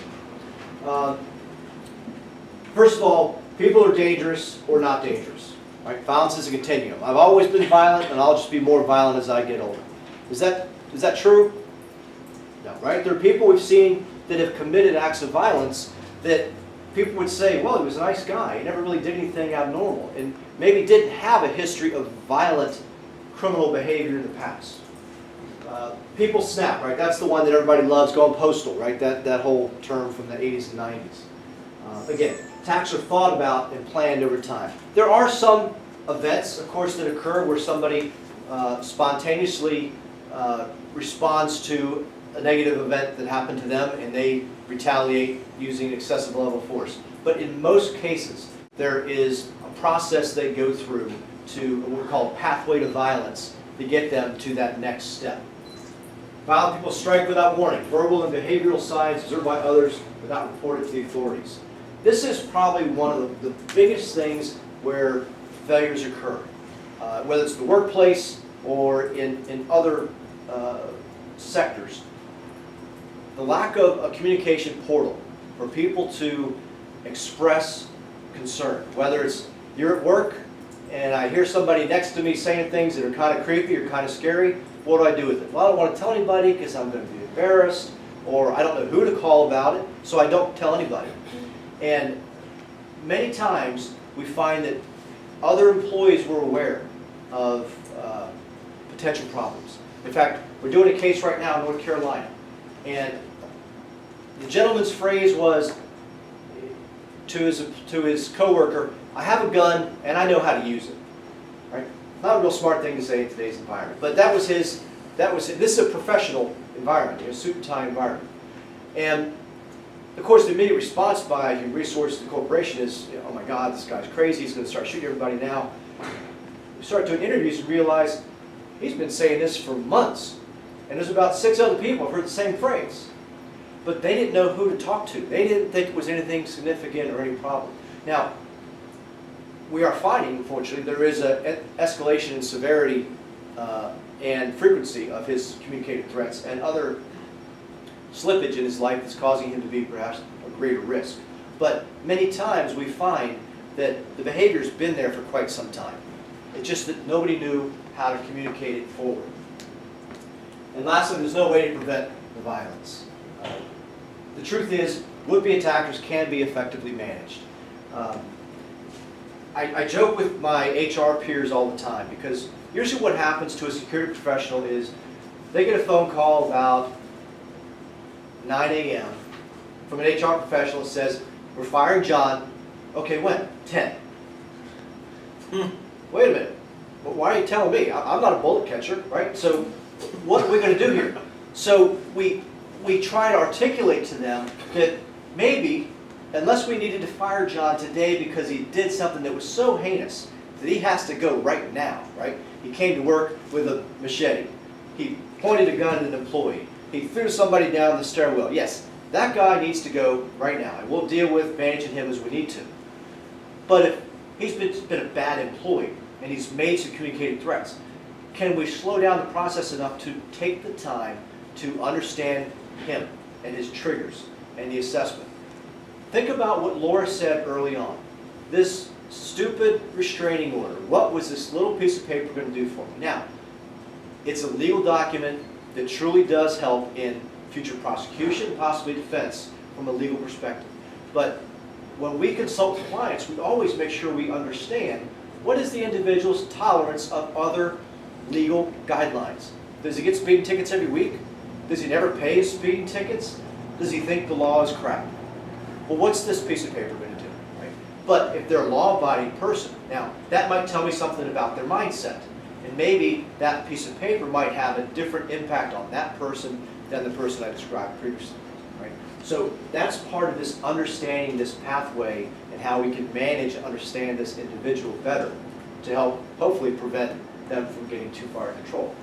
First of all, people are dangerous or not dangerous. Right? Violence is a continuum. I've always been violent, and I'll just be more violent as I get older. Is that true? No, right? There are people we've seen that have committed acts of violence that people would say, well, he was a nice guy. He never really did anything abnormal, and maybe didn't have a history of violent criminal behavior in the past. People snap, right? That's the one that everybody loves, going postal, right? That whole term from the 80s and 90s. Again, attacks are thought about and planned over time. There are some events, of course, that occur where somebody spontaneously responds to a negative event that happened to them and they retaliate using excessive level of force. But in most cases, there is a process they go through to what we call a pathway to violence to get them to that next step. Violent people strike without warning, verbal and behavioral signs observed by others without reporting to the authorities. This is probably one of the biggest things where failures occur, whether it's the workplace or in other sectors. The lack of a communication portal for people to express concern, whether it's you're at work and I hear somebody next to me saying things that are kind of creepy or kind of scary, what do I do with it? Well, I don't want to tell anybody because I'm going to be embarrassed, or I don't know who to call about it, so I don't tell anybody. And many times we find that other employees were aware of potential problems. In fact, we're doing a case right now in North Carolina, and the gentleman's phrase was to his coworker, "I have a gun and I know how to use it." Right? Not a real smart thing to say in today's environment, but that was his. This is a professional environment, a suit and tie environment, and of course the immediate response by human resources and the corporation is, "Oh my God, this guy's crazy. He's going to start shooting everybody now." We start doing interviews and realize he's been saying this for months, and there's about 6 other people who've heard the same phrase. But they didn't know who to talk to. They didn't think it was anything significant or any problem. Now, we are finding, unfortunately, there is an escalation in severity and frequency of his communicated threats and other slippage in his life that's causing him to be perhaps a greater risk. But many times we find that the behavior's been there for quite some time. It's just that nobody knew how to communicate it forward. And lastly, there's no way to prevent the violence. The truth is, would-be attackers can be effectively managed. I joke with my HR peers all the time because usually what happens to a security professional is they get a phone call about 9 a.m. from an HR professional that says, we're firing John. Okay, when? 10. Wait a minute. Well, why are you telling me? I'm not a bullet catcher, right? So what are we going to do here? So we try to articulate to them that maybe, unless we needed to fire John today because he did something that was so heinous that he has to go right now, right? He came to work with a machete. He pointed a gun at an employee. He threw somebody down the stairwell. Yes, that guy needs to go right now, and we'll deal with managing him as we need to. But if he's been a bad employee and he's made some communicated threats, can we slow down the process enough to take the time to understand him and his triggers and the assessment? Think about what Laura said early on. This stupid restraining order. What was this little piece of paper going to do for me? Now, it's a legal document that truly does help in future prosecution, possibly defense, from a legal perspective. But when we consult clients, we always make sure we understand what is the individual's tolerance of other legal guidelines. Does he get speeding tickets every week? Does he never pay his speeding tickets? Does he think the law is crap? Well, what's this piece of paper going to do? Right? But if they're a law-abiding person, now that might tell me something about their mindset. And maybe that piece of paper might have a different impact on that person than the person I described previously. Right? So that's part of this understanding this pathway and how we can manage and understand this individual better to help hopefully prevent them from getting too far in control.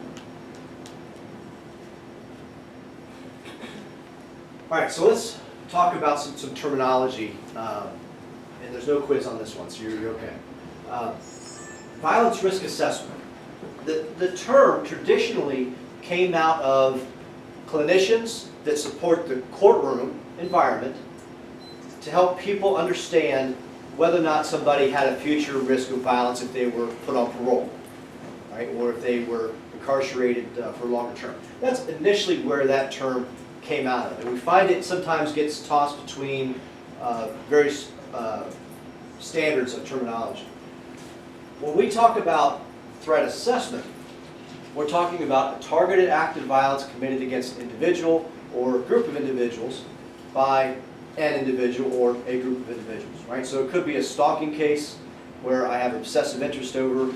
All right, so let's talk about some terminology. And there's no quiz on this one, so you're okay. Violence risk assessment. The term traditionally came out of clinicians that support the courtroom environment to help people understand whether or not somebody had a future risk of violence if they were put on parole, right? Or if they were incarcerated for a longer term. That's initially where that term came out of. And we find it sometimes gets tossed between various standards of terminology. When we talk about threat assessment, we're talking about a targeted act of violence committed against an individual or a group of individuals by an individual or a group of individuals, right? So it could be a stalking case where I have obsessive interest over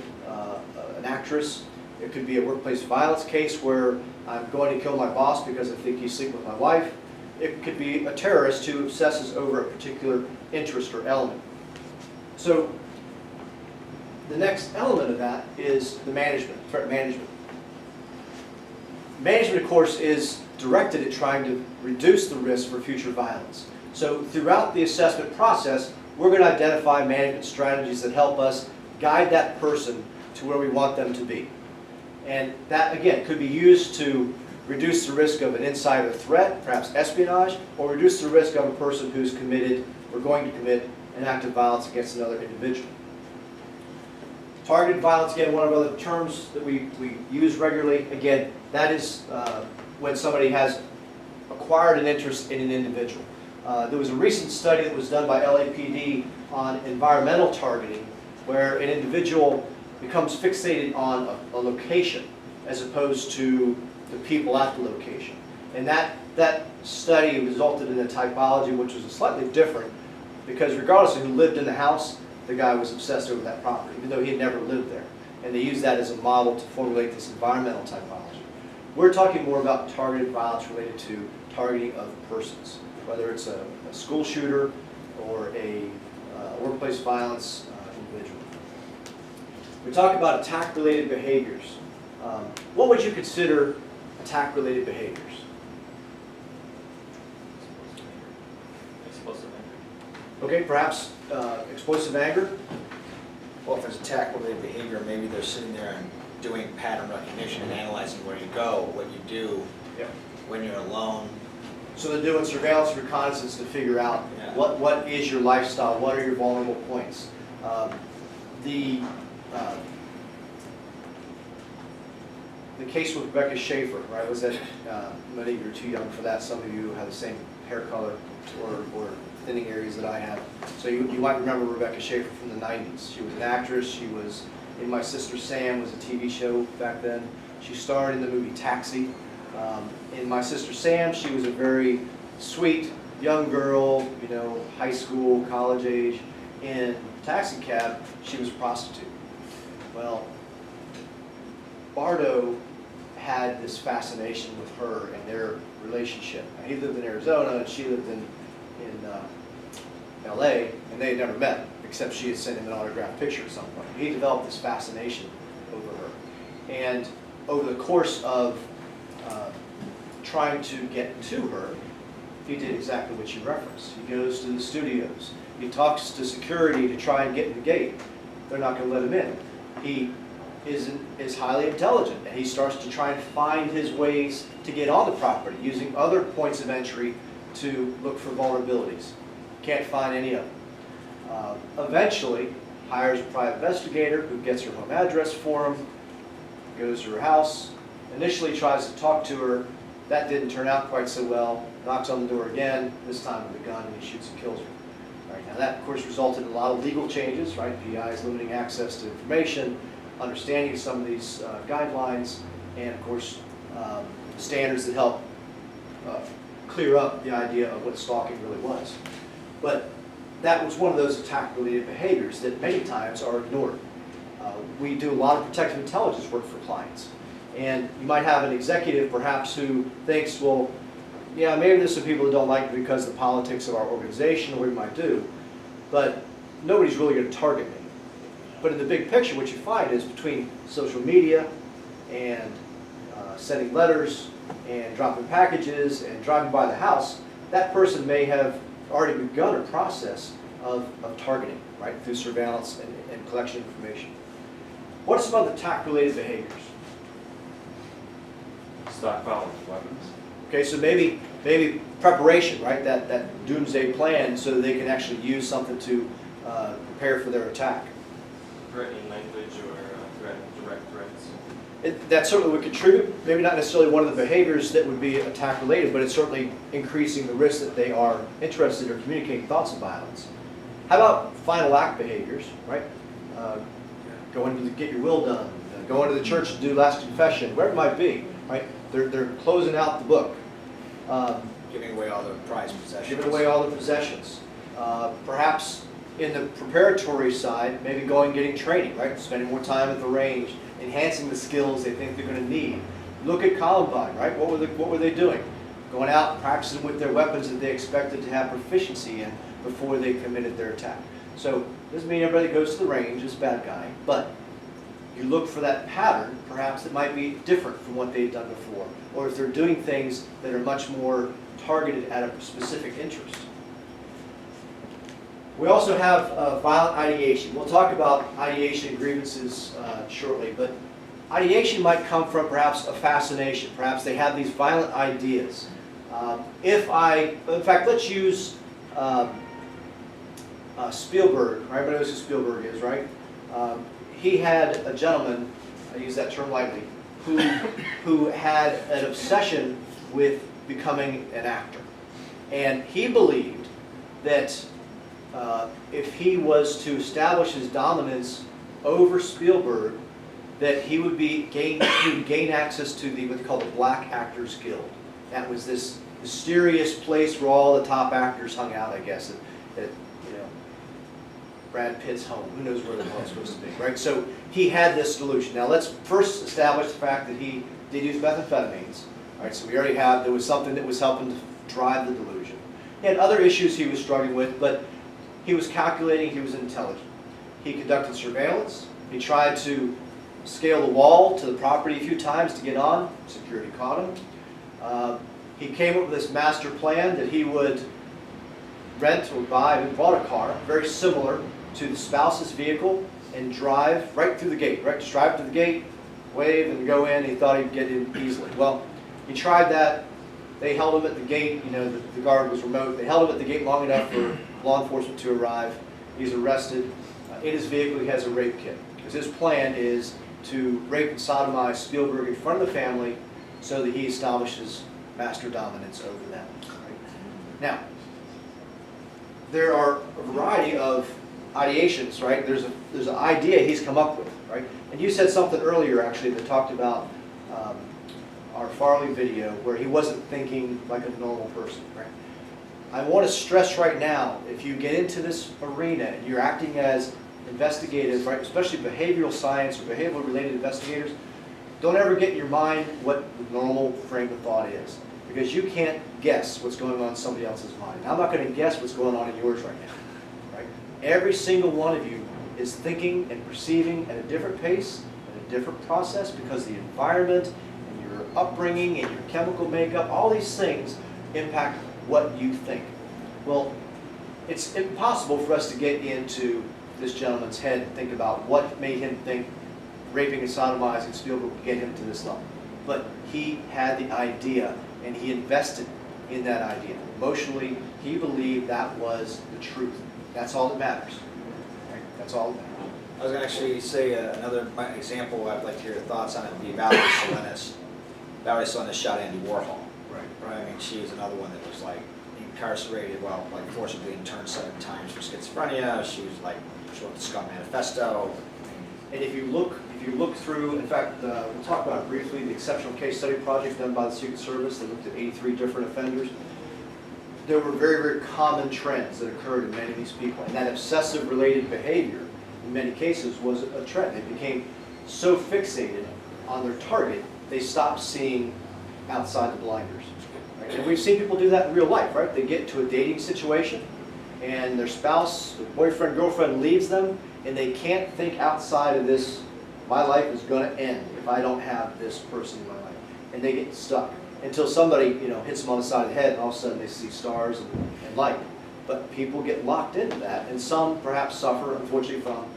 an actress. It could be a workplace violence case where I'm going to kill my boss because I think he's sleeping with my wife. It could be a terrorist who obsesses over a particular interest or element. So the next element of that is the management, threat management. Management, of course, is directed at trying to reduce the risk for future violence. So throughout the assessment process, we're going to identify management strategies that help us guide that person to where we want them to be. And that, again, could be used to reduce the risk of an insider threat, perhaps espionage, or reduce the risk of a person who's committed or going to commit an act of violence against another individual. Targeted violence, again, one of the other terms that we use regularly. Again, that is when somebody has acquired an interest in an individual. There was a recent study that was done by LAPD on environmental targeting, where an individual becomes fixated on a location as opposed to the people at the location. And that study resulted in a typology which was slightly different, because regardless of who lived in the house, the guy was obsessed over that property, even though he had never lived there. And they used that as a model to formulate this environmental typology. We're talking more about targeted violence related to targeting of persons, whether it's a school shooter or a workplace violence individual. We talk about attack-related behaviors. What would you consider attack-related behaviors? Explosive anger. Okay, perhaps explosive anger. Well, if there's attack-related behavior, maybe they're sitting there and doing pattern recognition and analyzing where you go, what you do, Yep. when you're alone. So they're doing surveillance and reconnaissance to figure out Yeah. what is your lifestyle, what are your vulnerable points. The case with Rebecca Schaefer, right, was that, many of you are too young for that, some of you have the same hair color or thinning areas that I have. So you might remember Rebecca Schaefer from the 90s. She was an actress. She was in My Sister Sam, was a TV show back then. She starred in the movie Taxi. In My Sister Sam, she was a very sweet young girl, you know, high school, college age. In Taxi Cab, she was a prostitute. Well, Bardo had this fascination with her and their relationship. Now, he lived in Arizona and she lived in LA, and they had never met, except she had sent him an autographed picture at some point. He developed this fascination over her. And over the course of trying to get to her, he did exactly what you referenced. He goes to the studios. He talks to security to try and get in the gate. They're not going to let him in. He is highly intelligent, and he starts to try and find his ways to get on the property, using other points of entry to look for vulnerabilities. Can't find any of them. Eventually, hires a private investigator who gets her home address for him, goes to her house, initially tries to talk to her. That didn't turn out quite so well. Knocks on the door again, this time with a gun, and he shoots and kills her. Right, now that, of course, resulted in a lot of legal changes, right? PIs limiting access to information, understanding of some of these guidelines, and, of course, standards that help clear up the idea of what stalking really was. But that was one of those attack-related behaviors that many times are ignored. We do a lot of protective intelligence work for clients. And you might have an executive perhaps who thinks, well, yeah, maybe there's some people who don't like me because of the politics of our organization or what we might do, but nobody's really going to target me. But in the big picture, what you find is between social media and sending letters and dropping packages and driving by the house, that person may have already begun a process of targeting, right, through surveillance and collection of information. What are some other attack-related behaviors? Stockpile weapons. Okay, so maybe preparation, right? That doomsday plan, so that they can actually use something to prepare for their attack. Threatening language or direct threats. That certainly would contribute. Maybe not necessarily one of the behaviors that would be attack related, but it's certainly increasing the risk that they are interested or communicating thoughts of violence. How about final act behaviors, right? Going to get your will done, going to the church to do last confession, wherever it might be, right? They're closing out the book. Giving away all the prized possessions. Giving away all the possessions. Perhaps in the preparatory side, maybe going and getting training, right? Spending more time at the range, enhancing the skills they think they're going to need. Look at Columbine, right? What were they doing? Going out and practicing with their weapons that they expected to have proficiency in before they committed their attack. So doesn't mean everybody that goes to the range is a bad guy, but you look for that pattern, perhaps that might be different from what they've done before, or if they're doing things that are much more targeted at a specific interest. We also have violent ideation. We'll talk about ideation and grievances shortly, but ideation might come from perhaps a fascination. Perhaps they have these violent ideas. In fact, let's use Spielberg. Everybody knows who Spielberg is, right? He had a gentleman, I use that term lightly, who had an obsession with becoming an actor. And he believed that if he was to establish his dominance over Spielberg, that he would gain access to what they call the Black Actors Guild. That was this mysterious place where all the top actors hung out, I guess, at Brad Pitt's home. Who knows where the hell it's supposed to be, right? So he had this delusion. Now let's first establish the fact that he did use methamphetamines. Right? So we already have, there was something that was helping to drive the delusion. He had other issues he was struggling with, but he was calculating, he was intelligent. He conducted surveillance. He tried to scale the wall to the property a few times to get on. Security caught him. He came up with this master plan that he would rent or buy. He bought a car, very similar to the spouse's vehicle, and drive right through the gate, right? Just drive to the gate, wave, and go in. He thought he'd get in easily. Well, he tried that. They held him at the gate. The guard was remote. They held him at the gate long enough for law enforcement to arrive. He's arrested. In his vehicle, he has a rape kit. Because his plan is to rape and sodomize Spielberg in front of the family so that he establishes master dominance over them. Right? Now, there are a variety of ideations, right? There's an idea he's come up with, right? And you said something earlier, actually, that talked about our Farley video, where he wasn't thinking like a normal person, right? I want to stress right now, if you get into this arena and you're acting as investigative, right, especially behavioral science or behavioral related investigators, don't ever get in your mind what the normal frame of thought is, because you can't guess what's going on in somebody else's mind. I'm not going to guess what's going on in yours right now, right? Every single one of you is thinking and perceiving at a different pace, at a different process, because the environment and your upbringing and your chemical makeup, all these things impact what you think. Well, it's impossible for us to get into this gentleman's head and think about what made him think raping and sodomizing Spielberg would get him to this level. But he had the idea, and he invested in that idea. Emotionally, he believed that was the truth. That's all that matters. Right? That's all that matters. I was going to actually say another example I'd like to hear your thoughts on it would be Valerie Salinas. Valerie Salinas shot Andy Warhol. Right? I mean, she was another one that was like incarcerated, well, like forcibly interned 7 times for schizophrenia. She was like, she wrote the Scum Manifesto. And if you look through, in fact, we'll talk about it briefly, the exceptional case study project done by the Secret Service that looked at 83 different offenders. There were very, very common trends that occurred in many of these people. And that obsessive related behavior, in many cases, was a trend. They became so fixated on their target, they stopped seeing outside the blinders. Right? And we've seen people do that in real life, right? They get into a dating situation, and their spouse, their boyfriend, girlfriend leaves them, and they can't think outside of this, my life is going to end if I don't have this person in my life. And they get stuck until somebody, hits them on the side of the head, and all of a sudden they see stars and light. But people get locked into that, and some perhaps suffer, unfortunately, from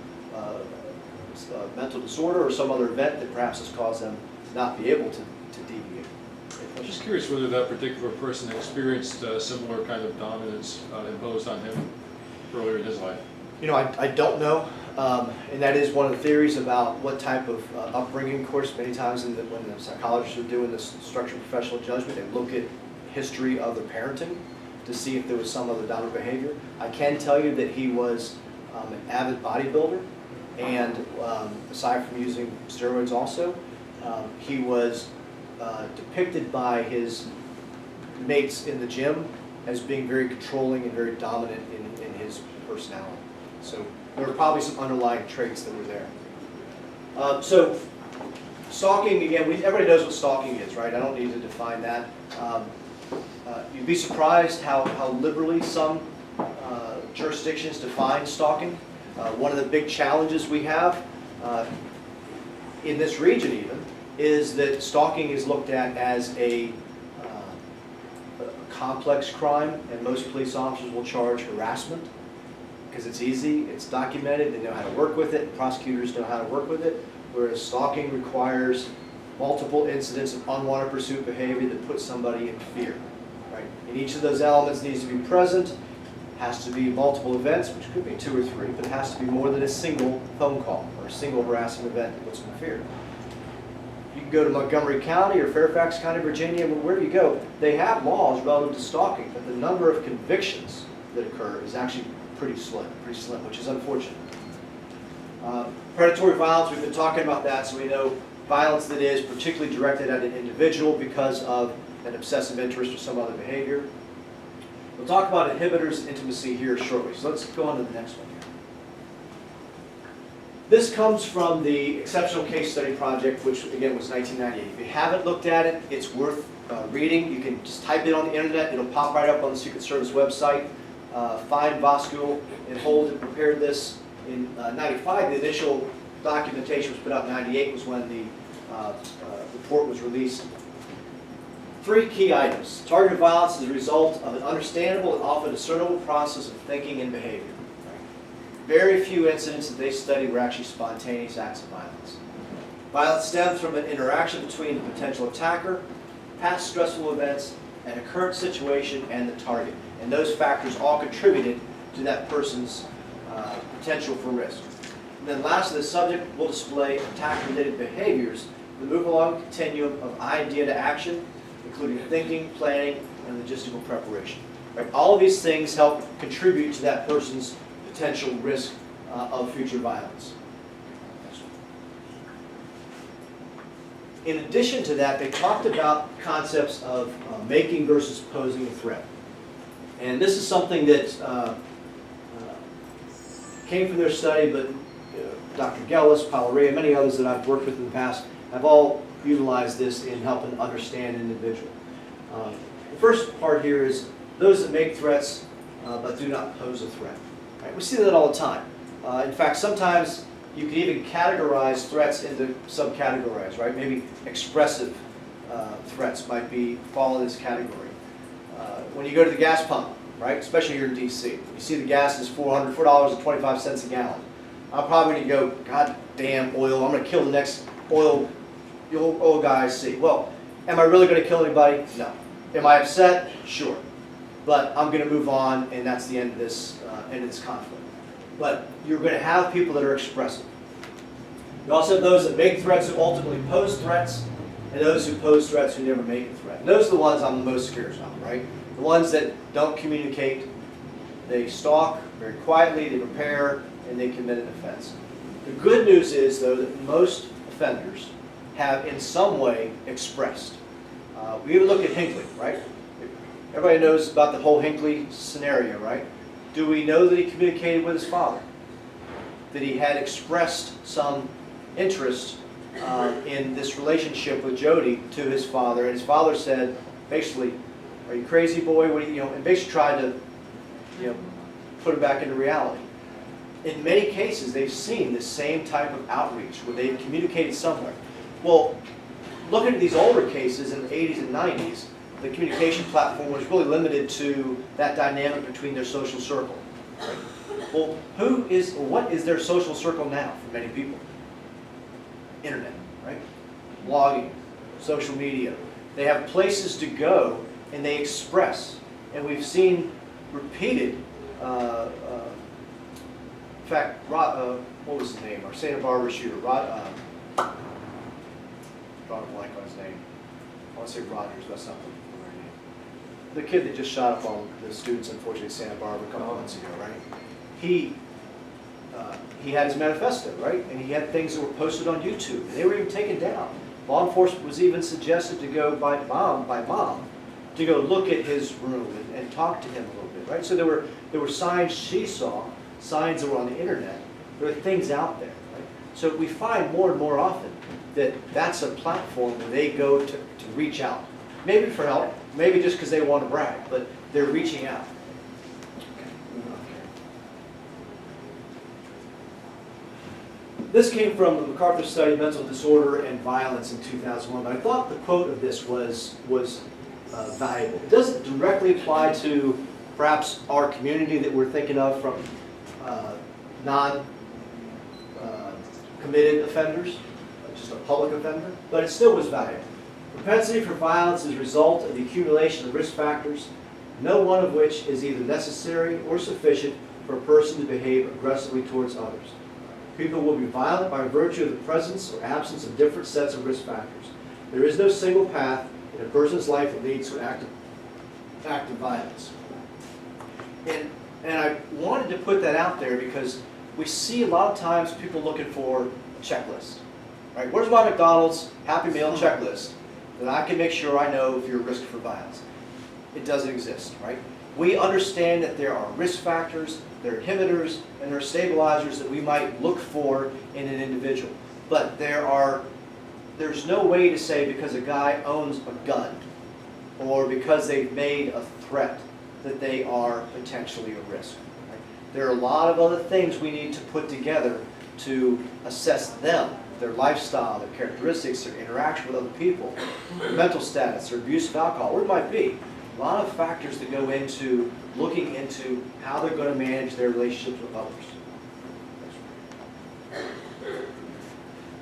mental disorder or some other event that perhaps has caused them to not be able to deviate. I'm just curious whether that particular person experienced a similar kind of dominance imposed on him earlier in his life. I don't know, and that is one of the theories about what type of upbringing. Of course, many times when the psychologists are doing this structured professional judgment, they look at history of the parenting to see if there was some other dominant behavior. I can tell you that he was an avid bodybuilder, and aside from using steroids also, he was depicted by his mates in the gym as being very controlling and very dominant in his personality. So there were probably some underlying traits that were there. So stalking, again, everybody knows what stalking is, right? I don't need to define that. You'd be surprised how liberally some jurisdictions define stalking. One of the big challenges we have in this region even is that stalking is looked at as a complex crime, and most police officers will charge harassment because it's easy, it's documented, they know how to work with it, prosecutors know how to work with it, whereas stalking requires multiple incidents of unwanted pursuit behavior that puts somebody in fear. Right? And each of those elements needs to be present, has to be multiple events, which could be 2 or 3, but it has to be more than a single phone call or a single harassing event that puts them in fear. You can go to Montgomery County or Fairfax County, Virginia, wherever you go, they have laws relative to stalking, but the number of convictions that occur is actually pretty slim, which is unfortunate. Predatory violence, we've been talking about that, so we know violence that is particularly directed at an individual because of an obsessive interest or some other behavior. We'll talk about inhibitors of intimacy here shortly, so let's go on to the next one here. This comes from the Exceptional Case Study Project, which again was 1998. If you haven't looked at it, it's worth reading. You can just type it on the internet, it'll pop right up on the Secret Service website. Fine Voskuil and Holt had prepared this in 95. The initial documentation was put out in 98 was when the report was released. 3 key items. Targeted violence is a result of an understandable and often discernible process of thinking and behavior. Very few incidents that they studied were actually spontaneous acts of violence. Violence stems from an interaction between the potential attacker, past stressful events, and a current situation and the target. And those factors all contributed to that person's potential for risk. And then lastly, the subject will display attack-related behaviors that move along a continuum of idea to action, including thinking, planning, and logistical preparation. Right? All of these things help contribute to that person's potential risk of future violence. In addition to that, they talked about concepts of making versus posing a threat. And this is something that came from their study, but Dr. Gellis, Farley, and many others that I've worked with in the past have all utilized this in helping understand an individual. The first part here is those that make threats but do not pose a threat. Right? We see that all the time. In fact, sometimes you can even categorize threats into subcategories, right? Maybe expressive threats might fall in this category. When you go to the gas pump, right? Especially here in DC, you see the gas is $4.25 a gallon. I'm probably going to go, God damn oil! I'm going to kill the next oil guy I see. Well, am I really going to kill anybody? No. Am I upset? Sure. But I'm going to move on, and that's the end of this conflict. But you're going to have people that are expressive. You also have those that make threats who ultimately pose threats, and those who pose threats who never make a threat. And those are the ones I'm the most scared of, right? The ones that don't communicate, they stalk very quietly, they prepare, and they commit an offense. The good news is, though, that most offenders have in some way expressed. We even look at Hinckley, right? Everybody knows about the whole Hinckley scenario, right? Do we know that he communicated with his father? That he had expressed some interest in this relationship with Jody to his father, and his father said, basically, "Are you crazy, boy? What do you know?" And basically tried to, put it back into reality. In many cases, they've seen the same type of outreach where they've communicated somewhere. Well, looking at these older cases in the 80s and 90s, the communication platform was really limited to that dynamic between their social circle. Right? Well, what is their social circle now for many people? Internet, right? Blogging, social media. They have places to go and they express. And we've seen repeated, in fact, what was his name? Our Santa Barbara shooter, drawing a blank on his name. I want to say Rogers, that's not the right name. The kid that just shot up all the students, unfortunately, in Santa Barbara a couple months ago, right? He had his manifesto, right? And he had things that were posted on YouTube, and they were even taken down. Law enforcement was even suggested to go by mom, to go look at his room and talk to him a little bit, right? So there were signs she saw, signs that were on the internet. There are things out there, right? So we find more and more often that that's a platform where they go to reach out. Maybe for help, maybe just because they want to brag, but they're reaching out. This came from the MacArthur study, Mental Disorder and Violence in 2001, but I thought the quote of this was valuable. It doesn't directly apply to perhaps our community that we're thinking of from non-committed offenders, just a public offender, but it still was valuable. Propensity for violence is a result of the accumulation of risk factors, no one of which is either necessary or sufficient for a person to behave aggressively towards others. People will be violent by virtue of the presence or absence of different sets of risk factors. There is no single path in a person's life that leads to an act of violence. And I wanted to put that out there because we see a lot of times people looking for a checklist. Right? Where's my McDonald's Happy Meal checklist that I can make sure I know if you're a risk for violence? It doesn't exist, right? We understand that there are risk factors, there are inhibitors, and there are stabilizers that we might look for in an individual. But there's no way to say because a guy owns a gun or because they've made a threat that they are potentially a risk. Right? There are a lot of other things we need to put together to assess them, their lifestyle, their characteristics, their interaction with other people, their mental status, their abuse of alcohol, where it might be. A lot of factors that go into looking into how they're going to manage their relationships with others.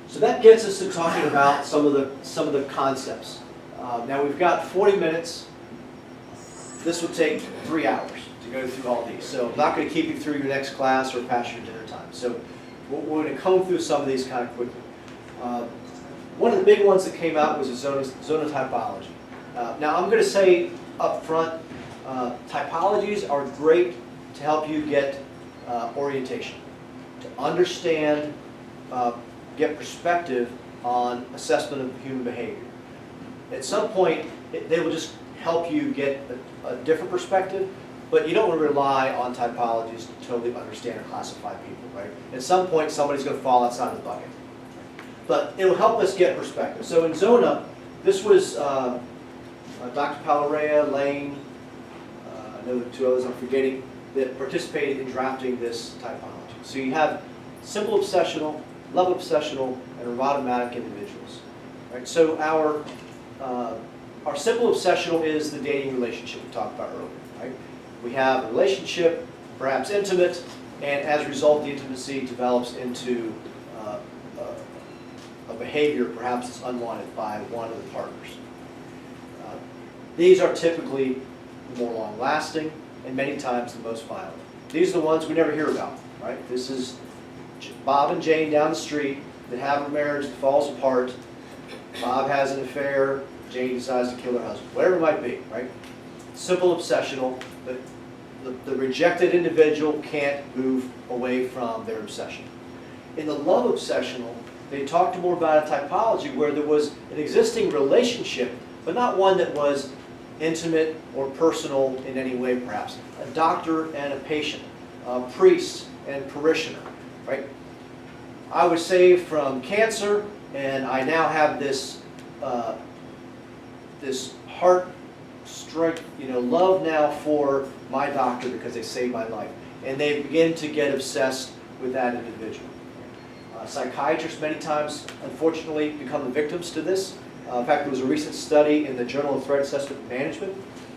So that gets us to talking about some of the concepts. Now we've got 40 minutes. This would take 3 hours to go through all these. So I'm not going to keep you through your next class or past your dinner time. So we're going to comb through some of these kind of quickly. One of the big ones that came out was a zonotypology. Now I'm going to say up front, Typologies are great to help you get orientation, to understand, get perspective on assessment of human behavior. At some point, they will just help you get a different perspective, but you don't want to rely on typologies to totally understand or classify people, right? At some point, somebody's going to fall outside of the bucket. But it will help us get perspective. So in Zona, this was Dr. Palarea, Lane, I know the two others I'm forgetting, that participated in drafting this typology. So you have simple obsessional, love obsessional, and erotomatic individuals. Right? So our simple obsessional is the dating relationship we talked about earlier. Right? We have a relationship, perhaps intimate, and as a result, the intimacy develops into a behavior perhaps that's unwanted by one of the partners. These are typically the more long-lasting and many times the most violent. These are the ones we never hear about. Right? This is Bob and Jane down the street that have a marriage that falls apart. Bob has an affair. Jane decides to kill her husband. Whatever it might be. Right? Simple obsessional. The rejected individual can't move away from their obsession. In the love obsessional, they talked more about a typology where there was an existing relationship, but not one that was intimate or personal in any way, perhaps. A doctor and a patient, a priest and parishioner, right? I was saved from cancer, and I now have this this heart strength, love now for my doctor because they saved my life, and they begin to get obsessed with that individual. Psychiatrists many times, unfortunately, become the victims to this. In fact, there was a recent study in the Journal of Threat Assessment and Management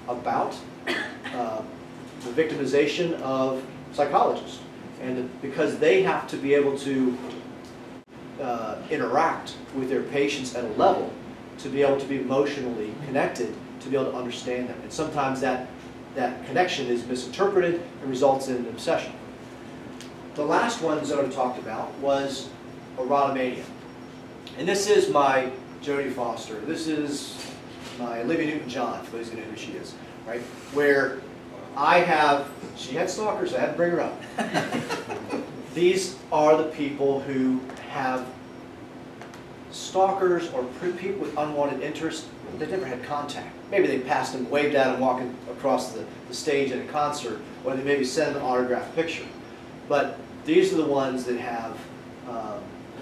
about the victimization of psychologists. And because they have to be able to interact with their patients at a level to be able to be emotionally connected, to be able to understand them. And sometimes that connection is misinterpreted and results in an obsession. The last one Zona talked about was erotomania. And this is my Jodie Foster. This is my Olivia Newton-John, for those who know who she is, right? Where she had stalkers, I had to bring her up. These are the people who have stalkers or people with unwanted interest. They never had contact. Maybe they passed them, waved at them walking across the stage at a concert, or they maybe sent an autographed picture. But these are the ones that have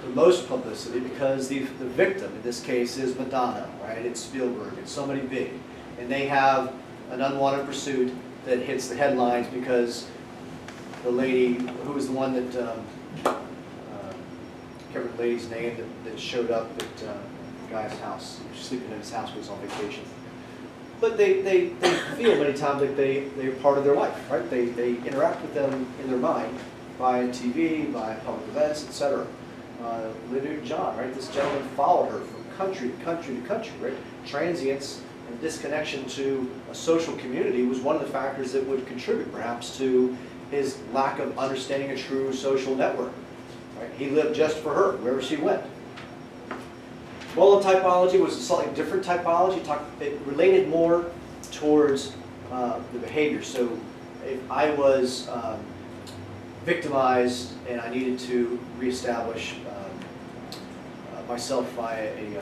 the most publicity because the victim in this case is Madonna, right? It's Spielberg, it's somebody big. And they have an unwanted pursuit that hits the headlines because the lady, who was the one that, I can't remember the lady's name, that showed up at the guy's house, sleeping in his house when he was on vacation. But they feel many times like they're part of their life, right? They interact with them in their mind by TV, by public events, etc. Olivia Newton-John, right? This gentleman followed her from country to country to country, right? Transience and disconnection to a social community was one of the factors that would contribute perhaps to his lack of understanding a true social network. Right? He lived just for her, wherever she went. Mullen typology was a slightly different typology. It related more towards the behavior. So if I was victimized and I needed to reestablish myself via a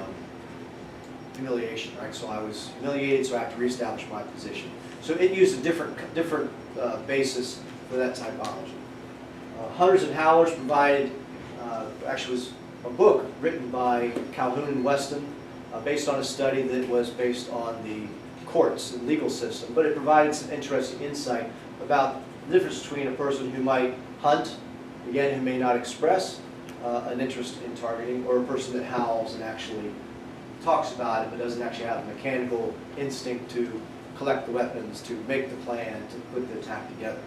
humiliation, right? So I was humiliated, so I have to reestablish my position. So it used a different basis for that typology. Hunters and Howlers provided, actually was a book written by Calhoun and Weston based on a study that was based on the courts and legal system, but it provided some interesting insight about the difference between a person who might hunt, again, who may not express an interest in targeting, or a person that howls and actually talks about it but doesn't actually have a mechanical instinct to collect the weapons, to make the plan, to put the attack together.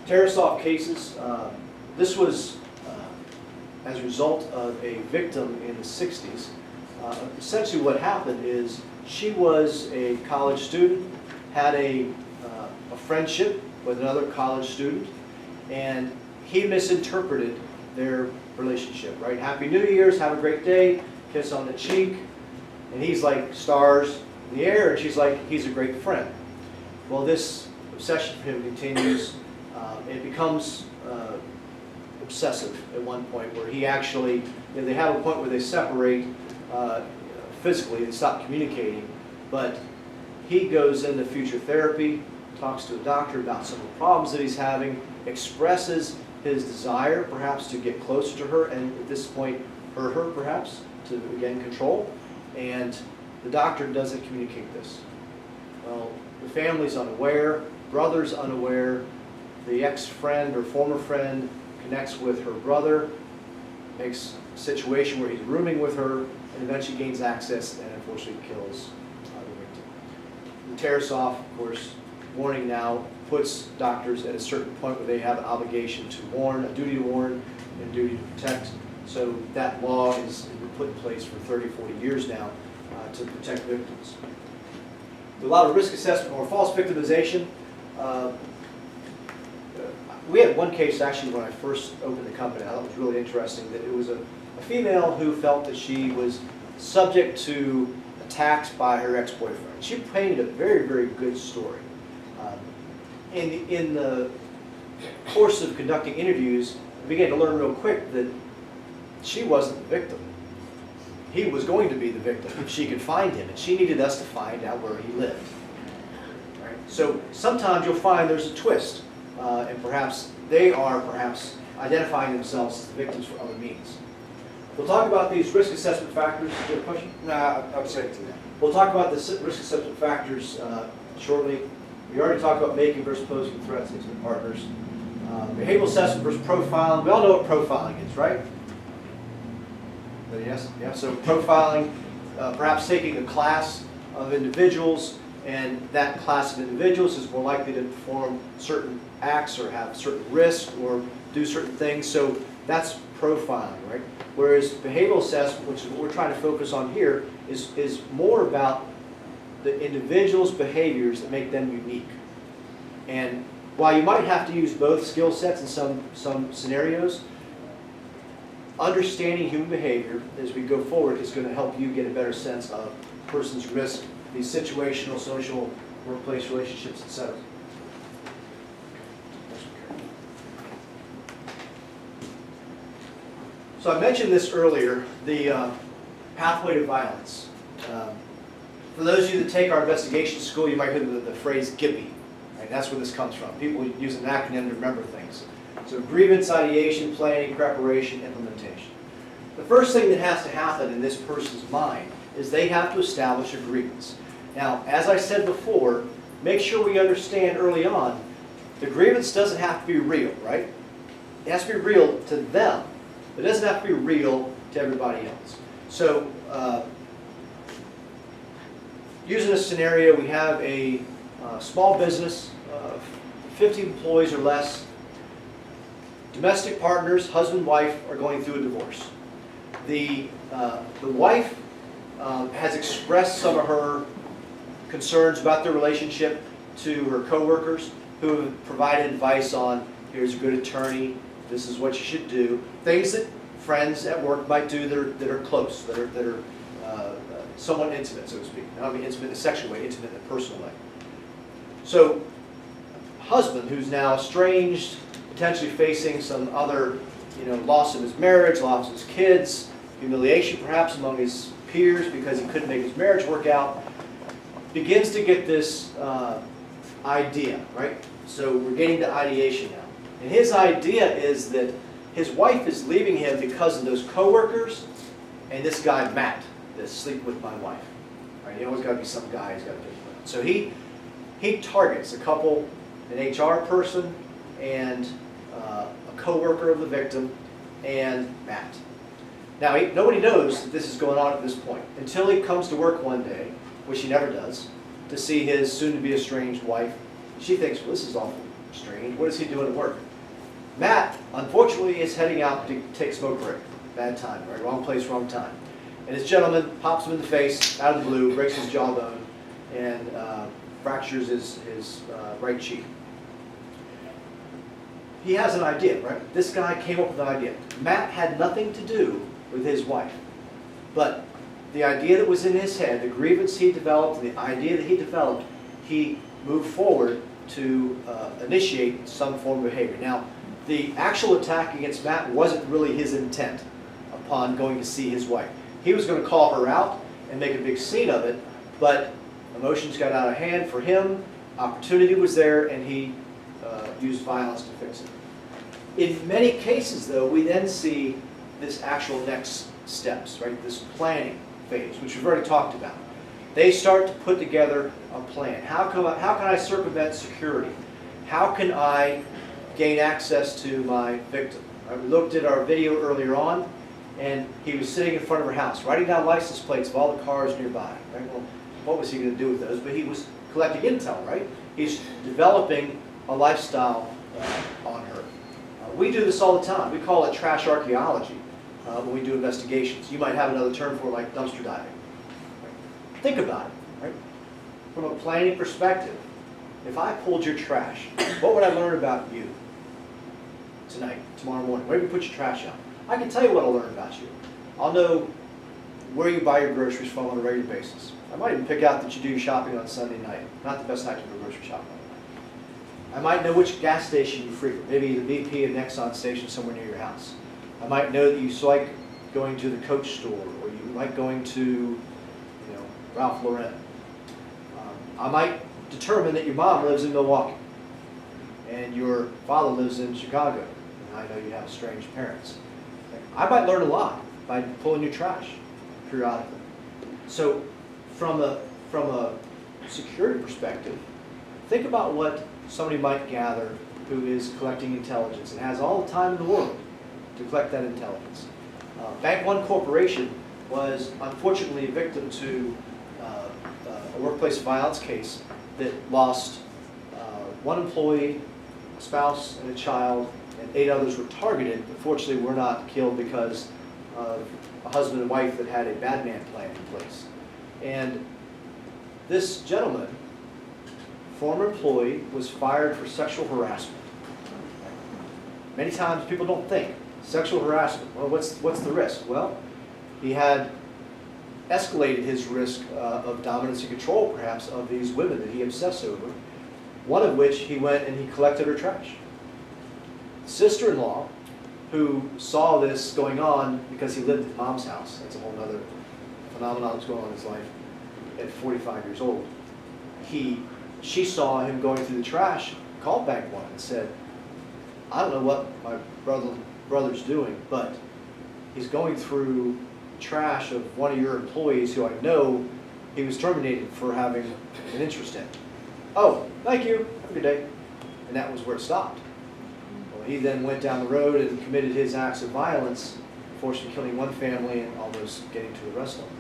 Terror-solved cases. This was as a result of a victim in the 60s. Essentially what happened is she was a college student, had a friendship with another college student, and he misinterpreted their relationship, right? Happy New Year's, have a great day, kiss on the cheek, and he's like stars in the air, and she's like, he's a great friend. Well, this obsession for him continues. It becomes obsessive at one point where he actually, they have a point where they separate physically and stop communicating, but he goes into future therapy, talks to a doctor about some of the problems that he's having, expresses his desire perhaps to get closer to her, and at this point hurt her perhaps to again control, and the doctor doesn't communicate this. Well, the family's unaware, brother's unaware, the ex-friend or former friend connects with her brother, makes a situation where he's rooming with her, and eventually gains access and unfortunately kills the victim. The terrorists off, of course, warning now puts doctors at a certain point where they have an obligation to warn, a duty to warn, and duty to protect. So that law has been put in place for 30, 40 years now to protect victims. A lot of risk assessment or false victimization. We had one case actually when I first opened the company. I thought it was really interesting that it was a female who felt that she was subject to attacks by her ex-boyfriend. She painted a very, very good story. In the course of conducting interviews, I began to learn real quick that she wasn't the victim. He was going to be the victim if she could find him, and she needed us to find out where he lived. Right? So sometimes you'll find there's a twist, and perhaps they are identifying themselves as the victims for other means. We'll talk about these risk assessment factors. Do you have a question? No, I would say it to them. We'll talk about the risk assessment factors shortly. We already talked about making versus posing threats to intimate partners. Behavioral assessment versus profiling. We all know what profiling is, right? Yes? Yeah. So profiling, perhaps taking a class of individuals, and that class of individuals is more likely to perform certain acts or have certain risks or do certain things. So that's profiling, right? Whereas behavioral assessment, which is what we're trying to focus on here, is more about the individual's behaviors that make them unique. And while you might have to use both skill sets in some scenarios, understanding human behavior as we go forward is going to help you get a better sense of a person's risk, these situational, social, workplace relationships, etc. So I mentioned this earlier, the pathway to violence. For those of you that take our investigation school, you might hear the phrase GIPI. Right? That's where this comes from. People use an acronym to remember things. So grievance, ideation, planning, preparation, implementation. The first thing that has to happen in this person's mind is they have to establish a grievance. Now, as I said before, make sure we understand early on, the grievance doesn't have to be real, right? It has to be real to them. It doesn't have to be real to everybody else. So, using a scenario, we have a small business, 50 employees or less. Domestic partners, husband and wife, are going through a divorce. The wife has expressed some of her concerns about their relationship to her coworkers, who have provided advice on, here's a good attorney, this is what you should do. Things that friends at work might do that are close, that are somewhat intimate, so to speak. I don't mean intimate in a sexual way, intimate in a personal way. So, husband, who's now estranged, potentially facing some other, loss of his marriage, loss of his kids, humiliation perhaps among his peers because he couldn't make his marriage work out, begins to get this idea, right? So we're getting to ideation now. And his idea is that his wife is leaving him because of those coworkers and this guy, Matt, that sleep with my wife. Right? You always got to be some guy who's got to be with. So he targets a couple, an HR person and a coworker of the victim and Matt. Now, nobody knows that this is going on at this point until he comes to work one day, which he never does, to see his soon-to-be estranged wife. She thinks, well, this is awful strange. What is he doing at work? Matt, unfortunately, is heading out to take a smoke break. Bad time, right? Wrong place, wrong time. And this gentleman pops him in the face, out of the blue, breaks his jawbone, and fractures his right cheek. He has an idea, right? This guy came up with an idea. Matt had nothing to do with his wife. But the idea that was in his head, the grievance he developed, the idea that he developed, he move forward to initiate some form of behavior. Now, the actual attack against Matt wasn't really his intent upon going to see his wife. He was going to call her out and make a big scene of it, but emotions got out of hand for him, opportunity was there, and he used violence to fix it. In many cases, though, we then see this actual next steps, right? This planning phase, which we've already talked about. They start to put together a plan. How can I circumvent security? How can I gain access to my victim? Right, we looked at our video earlier on, and he was sitting in front of her house, writing down license plates of all the cars nearby. Right? Well, what was he going to do with those? But he was collecting intel, right? He's developing a lifestyle on her. We do this all the time. We call it trash archaeology when we do investigations. You might have another term for it, like dumpster diving. Right? Think about it. Right? From a planning perspective, if I pulled your trash, what would I learn about you tonight, tomorrow morning? Where do you put your trash out? I can tell you what I'll learn about you. I'll know where you buy your groceries from on a regular basis. I might even pick out that you do your shopping on Sunday night. Not the best night to go grocery shopping. I might know which gas station you frequent, maybe the BP and Exxon station somewhere near your house. I might know that you like going to the Coach store, or you like going to, Ralph Lauren. I might determine that your mom lives in Milwaukee, and your father lives in Chicago, and I know you have estranged parents. I might learn a lot by pulling your trash periodically. So, from a security perspective, think about what somebody might gather who is collecting intelligence and has all the time in the world to collect that intelligence. Bank One Corporation was unfortunately a victim to a workplace violence case that lost one employee, a spouse, and a child, and 8 others were targeted, but fortunately were not killed because of a husband and wife that had a bad man plan in place. And this gentleman, former employee, was fired for sexual harassment. Many times people don't think, sexual harassment, well, what's the risk? Well, he had escalated his risk of dominance and control, perhaps, of these women that he obsessed over, one of which he went and he collected her trash. Sister-in-law, who saw this going on because he lived at mom's house, that's a whole other phenomenon that's going on in his life, at 45 years old. She saw him going through the trash, called Bank One and said, I don't know what my brother's doing, but he's going through trash of one of your employees who I know he was terminated for having an interest in. Oh, thank you, have a good day. And that was where it stopped. Well, he then went down the road and committed his acts of violence, fortunately killing one family and almost getting to the rest of them.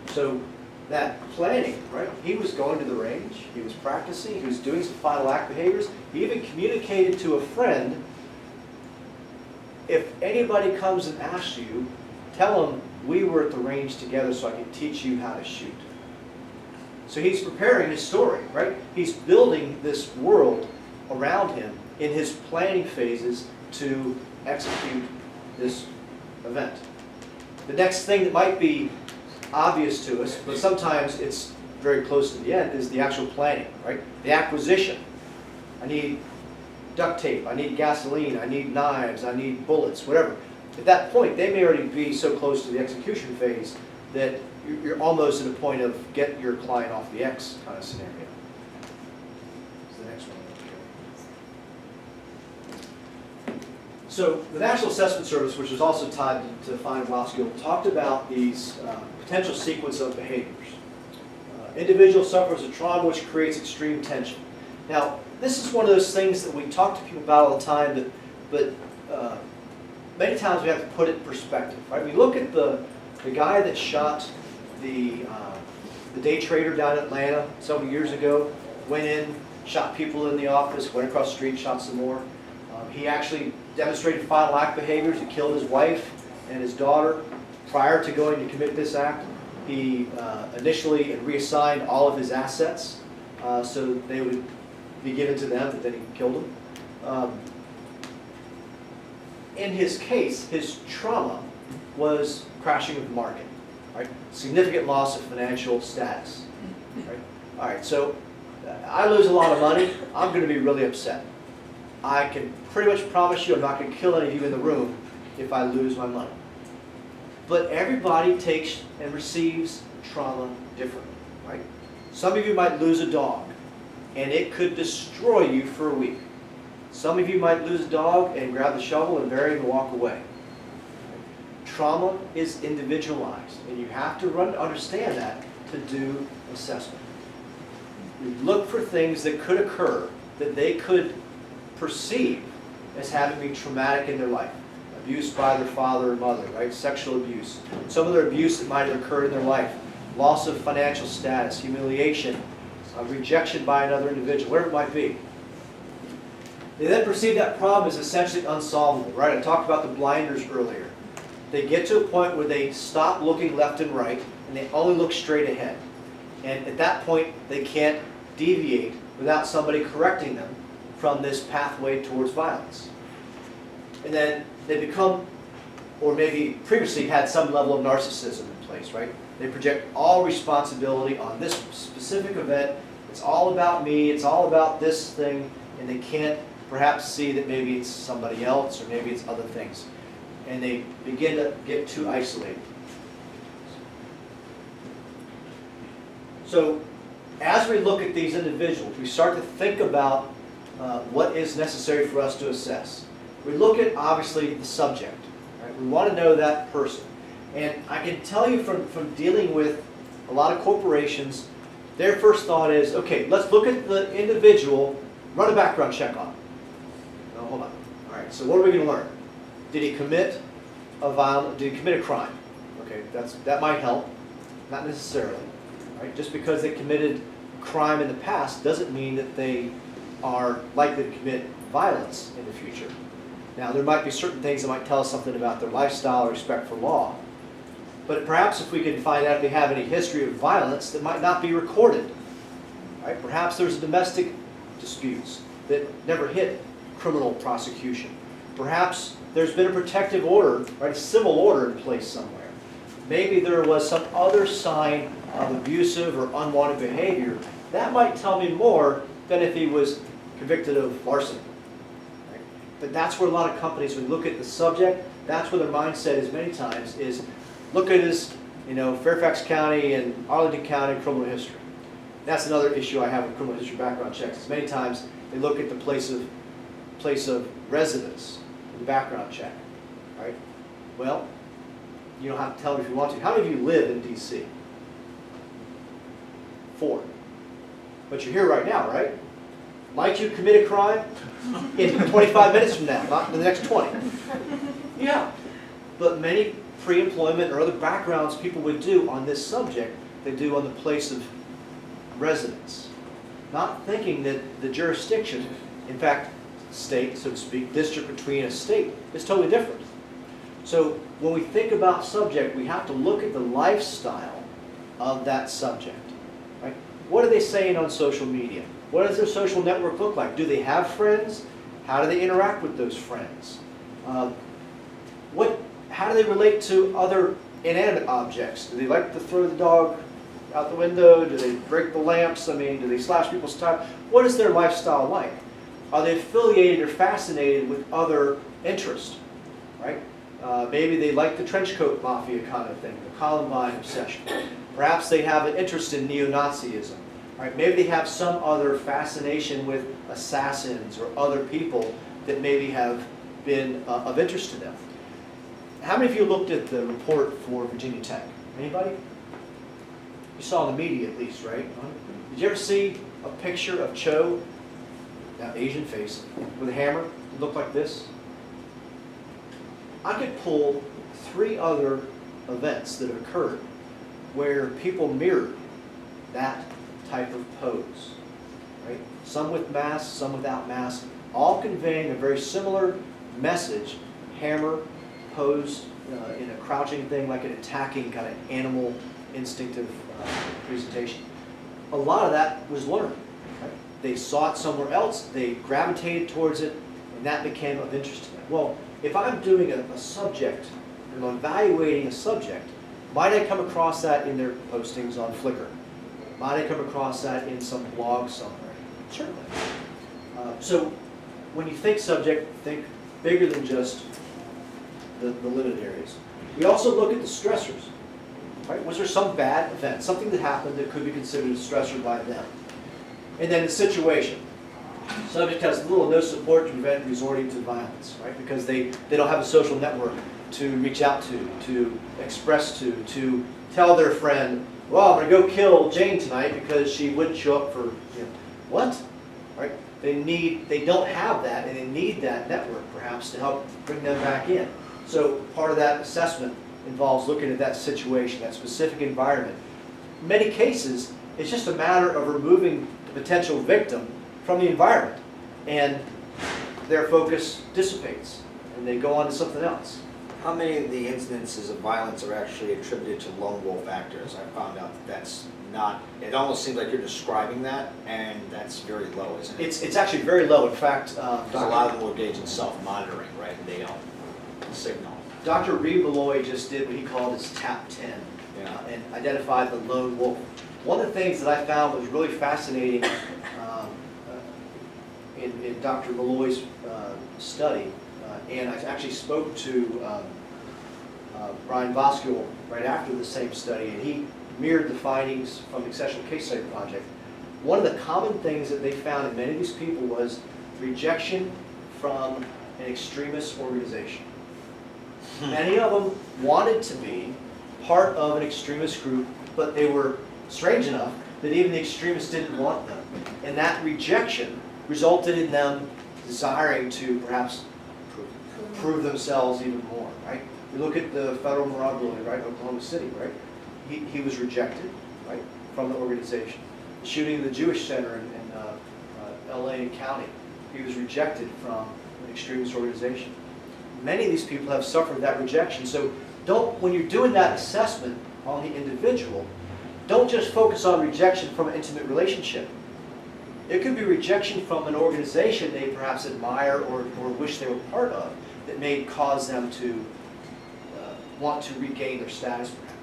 So that planning, right? He was going to the range, he was practicing, he was doing some final act behaviors. He even communicated to a friend, if anybody comes and asks you, tell them we were at the range together so I can teach you how to shoot. So he's preparing his story, right? He's building this world around him in his planning phases to execute this event. The next thing that might be obvious to us, but sometimes it's very close to the end, is the actual planning, right? The acquisition. I need duct tape, I need gasoline, I need knives, I need bullets, whatever. At that point, they may already be so close to the execution phase that you're almost at a point of get your client off the X kind of scenario. It's the next one. So the National Assessment Service, which is also tied to Fine and Logistical, talked about these potential sequence of behaviors. Individual suffers a trauma which creates extreme tension. Now, this is one of those things that we talk to people about all the time, but many times we have to put it in perspective, right? We look at the guy that shot the day trader down in Atlanta several years ago, went in, shot people in the office, went across the street, shot some more. He actually demonstrated final act behaviors. He killed his wife and his daughter prior to going to commit this act. He initially reassigned all of his assets so they would be given to them, but then he killed them. In his case, his trauma was crashing with the market, right? Significant loss of financial status, right? All right, so I lose a lot of money, I'm gonna be really upset. I can pretty much promise you I'm not gonna kill any of you in the room if I lose my money. But everybody takes and receives trauma differently, right? Some of you might lose a dog, and it could destroy you for a week. Some of you might lose a dog and grab the shovel and bury it and walk away. Trauma is individualized, and you have to understand that to do assessment. You look for things that could occur that they could perceive as having been traumatic in their life. Abuse by their father or mother, right? Sexual abuse. Some other abuse that might have occurred in their life. Loss of financial status, humiliation, rejection by another individual, whatever it might be. They then perceive that problem as essentially unsolvable, right? I talked about the blinders earlier. They get to a point where they stop looking left and right, and they only look straight ahead. And at that point, they can't deviate without somebody correcting them from this pathway towards violence. And then they become, or maybe previously had some level of narcissism in place, right? They project all responsibility on this specific event. It's all about me, it's all about this thing, and they can't perhaps see that maybe it's somebody else or maybe it's other things. And they begin to get too isolated. So as we look at these individuals, we start to think about what is necessary for us to assess. We look at, obviously, the subject. Right? We want to know that person. And I can tell you from dealing with a lot of corporations, their first thought is, okay, let's look at the individual, run a background check on him. No, hold on. All right, so what are we going to learn? Did he commit a crime? Okay, that might help. Not necessarily. Right? Just because they committed a crime in the past doesn't mean that they are likely to commit violence in the future. Now, there might be certain things that might tell us something about their lifestyle or respect for law. But perhaps if we can find out if they have any history of violence that might not be recorded. Right? Perhaps there's domestic disputes that never hit criminal prosecution. Perhaps there's been a protective order, right, a civil order in place somewhere. Maybe there was some other sign of abusive or unwanted behavior. That might tell me more than if he was convicted of larceny. Right? But that's where a lot of companies, when you look at the subject, that's where their mindset is many times, is look at his, Fairfax County and Arlington County criminal history. That's another issue I have with criminal history background checks. Is many times they look at the place of residence in the background check. Right? Well, you don't have to tell me if you want to. How many of you live in D.C.? 4. But you're here right now, right? Might you commit a crime in 25 minutes from now, not in the next 20? Yeah. But many pre-employment or other backgrounds people would do on this subject, they do on the place of residence. Not thinking that the jurisdiction, in fact, state, so to speak, district between a state, is totally different. So when we think about subject, we have to look at the lifestyle of that subject. Right? What are they saying on social media? What does their social network look like? Do they have friends? How do they interact with those friends? How do they relate to other inanimate objects? Do they like to throw the dog out the window? Do they break the lamps? Do they slash people's tires? What is their lifestyle like? Are they affiliated or fascinated with other interests? Right? Maybe they like the trench coat mafia kind of thing, the Columbine obsession. Perhaps they have an interest in neo-Nazism. Right? Maybe they have some other fascination with assassins or other people that maybe have been of interest to them. How many of you looked at the report for Virginia Tech? Anybody? You saw in the media at least, right? Did you ever see a picture of Cho, now Asian face, with a hammer? It looked like this. I could pull 3 other events that have occurred where people mirrored that type of pose. Right? Some with masks, some without masks, all conveying a very similar message, hammer, posed in a crouching thing, like an attacking kind of animal instinctive presentation. A lot of that was learned. Right? They saw it somewhere else, they gravitated towards it, and that became of interest to them. Well, if I'm doing a subject, and I'm evaluating a subject, might I come across that in their postings on Flickr? Might I come across that in some blog somewhere? Certainly. So when you think subject, think bigger than just the limited areas. We also look at the stressors. Right? Was there some bad event, something that happened that could be considered a stressor by them? And then the situation. Subject has little or no support to prevent resorting to violence, right? Because they don't have a social network to reach out to express to tell their friend, well, I'm going to go kill Jane tonight because she wouldn't show up for, what? Right? They don't have that, and they need that network perhaps to help bring them back in. So part of that assessment involves looking at that situation, that specific environment. In many cases, it's just a matter of removing the potential victim from the environment, and their focus dissipates, and they go on to something else. How many of the incidences of violence are actually attributed to lone wolf actors? I found out that that's not, it almost seems like you're describing that, and that's very low, isn't it? It's actually very low. In fact, Because a lot of them will engage in self-monitoring, right, and they don't signal. Dr. Reed Malloy just did what he called his TAP 10 and identified the lone wolf. One of the things that I found was really fascinating in Dr. Malloy's study, and I actually spoke to Brian Voskul right after the same study, and he mirrored the findings from the Exceptional Case Study Project. One of the common things that they found in many of these people was rejection from an extremist organization. Many of them wanted to be part of an extremist group, but they were strange enough that even the extremists didn't want them. And that rejection resulted in them desiring to perhaps prove themselves even more, right? We look at the federal morale building, right, Oklahoma City, right? He was rejected, right, from the organization. The shooting of the Jewish Center in LA County, he was rejected from an extremist organization. Many of these people have suffered that rejection. So when you're doing that assessment on the individual, don't just focus on rejection from an intimate relationship. It could be rejection from an organization they perhaps admire or wish they were part of that may cause them to want to regain their status perhaps.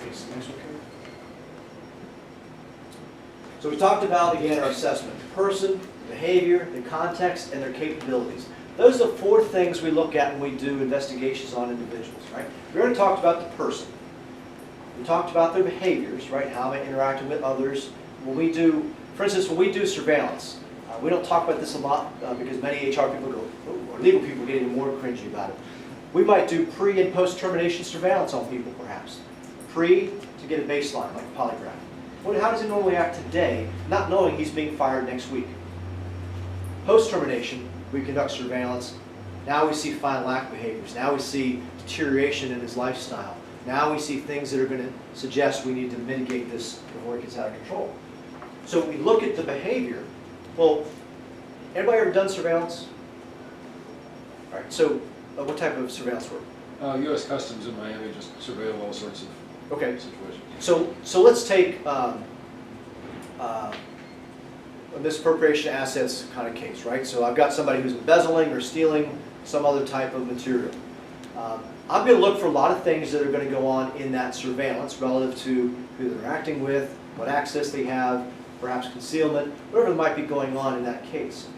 Next one, Karen. So we talked about, again, our assessment. The person, the behavior, the context, and their capabilities. Those are the four things we look at when we do investigations on individuals, right? We already talked about the person. We talked about their behaviors, right? How they interacted with others. When we do, for instance, when we do surveillance, we don't talk about this a lot because many HR people go, or legal people get even more cringy about it. We might do pre and post termination surveillance on people, perhaps. Pre to get a baseline, like a polygraph. How does he normally act today, not knowing he's being fired next week? Post termination, we conduct surveillance. Now we see final act behaviors. Now we see deterioration in his lifestyle. Now we see things that are going to suggest we need to mitigate this before it gets out of control. So we look at the behavior. Well, anybody ever done surveillance? All right, so what type of surveillance work? U.S. Customs in Miami just surveil all sorts of situations. So let's take a misappropriation of assets kind of case, right? So I've got somebody who's embezzling or stealing some other type of material. I'm going to look for a lot of things that are going to go on in that surveillance relative to who they're acting with, what access they have, perhaps concealment, whatever might be going on in that case.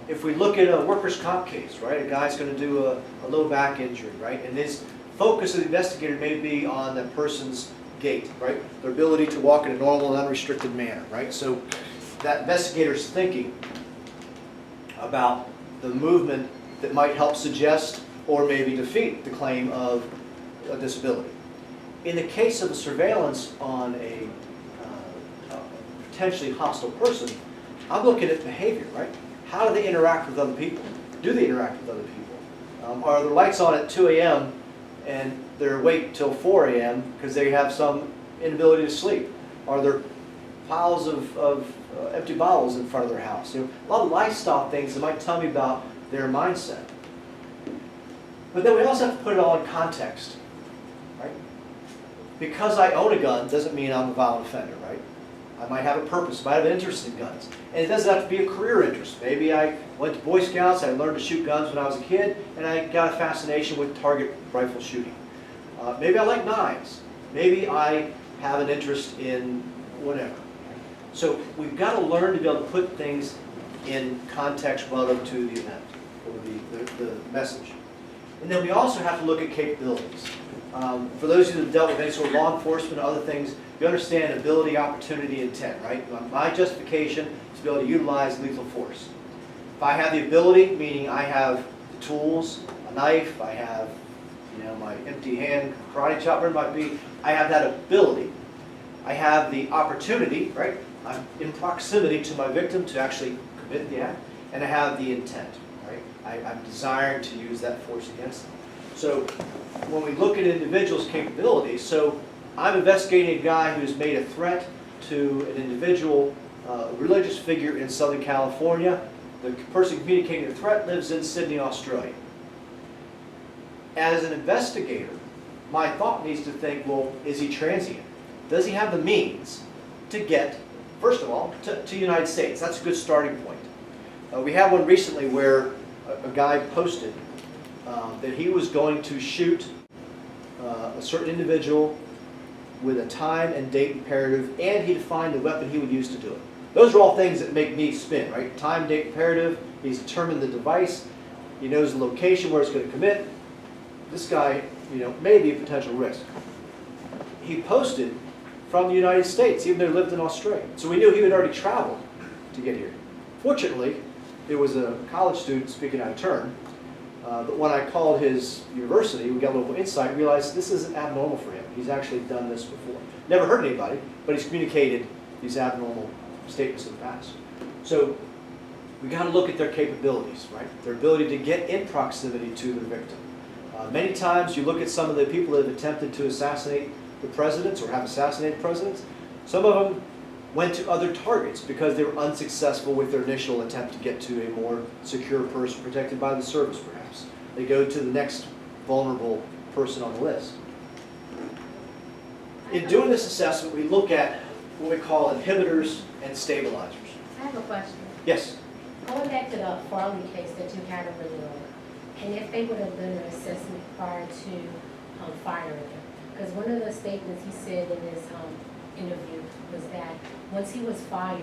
If we look at a workers' comp case, right, a guy's going to do a low back injury, right, and his focus of the investigator may be on that person's gait, right, their ability to walk in a normal and unrestricted manner, right? So that investigator's thinking about the movement that might help suggest or maybe defeat the claim of a disability. In the case of a surveillance on a potentially hostile person, I'm looking at behavior, right? How do they interact with other people? Do they interact with other people? Are their lights on at 2 a.m. and they're awake till 4 a.m. because they have some inability to sleep? Are there piles of empty bottles in front of their house? A lot of lifestyle things that might tell me about their mindset. But then we also have to put it all in context, right? Because I own a gun doesn't mean I'm a violent offender, right? I might have a purpose, I might have an interest in guns. And it doesn't have to be a career interest. Maybe I went to Boy Scouts, I learned to shoot guns when I was a kid, and I got a fascination with target rifle shooting. Maybe I like knives. Maybe I have an interest in whatever. So we've got to learn to be able to put things in context relative to the event or the message. And then we also have to look at capabilities. For those of you that have dealt with any sort of law enforcement and other things, you understand ability, opportunity, intent, right? My justification is to be able to utilize lethal force. If I have the ability, meaning I have the tools, a knife, I have my empty hand karate chop, whatever it might be, I have that ability. I have the opportunity, right? I'm in proximity to my victim to actually commit the act, and I have the intent, right? I'm desiring to use that force against them. So when we look at individuals' capabilities, so I'm investigating a guy who's made a threat to an individual religious figure in Southern California. The person communicating the threat lives in Sydney, Australia. As an investigator, my thought needs to think, well, is he transient? Does he have the means to get, first of all, to the United States? That's a good starting point. We had one recently where a guy posted that he was going to shoot a certain individual with a time and date imperative, and he defined the weapon he would use to do it. Those are all things that make me spin, right? Time, date, imperative. He's determined the device. He knows the location where it's going to commit. This guy, may be a potential risk. He posted from the United States, even though he lived in Australia. So we knew he had already traveled to get here. Fortunately, there was a college student speaking out of turn. But when I called his university, we got a little insight and realized this isn't abnormal for him. He's actually done this before. Never hurt anybody, but he's communicated these abnormal statements in the past. So we got to look at their capabilities, right? Their ability to get in proximity to their victim. Many times you look at some of the people that have attempted to assassinate the presidents or have assassinated presidents. Some of them went to other targets because they were unsuccessful with their initial attempt to get to a more secure person protected by the service, perhaps. They go to the next vulnerable person on the list. In doing this assessment, we look at what we call inhibitors and stabilizers. I have a question. Yes? Going back to the Farley case that you had over there, and if they would have done an assessment prior to firing him, because one of the statements he said in his interview was that once he was fired,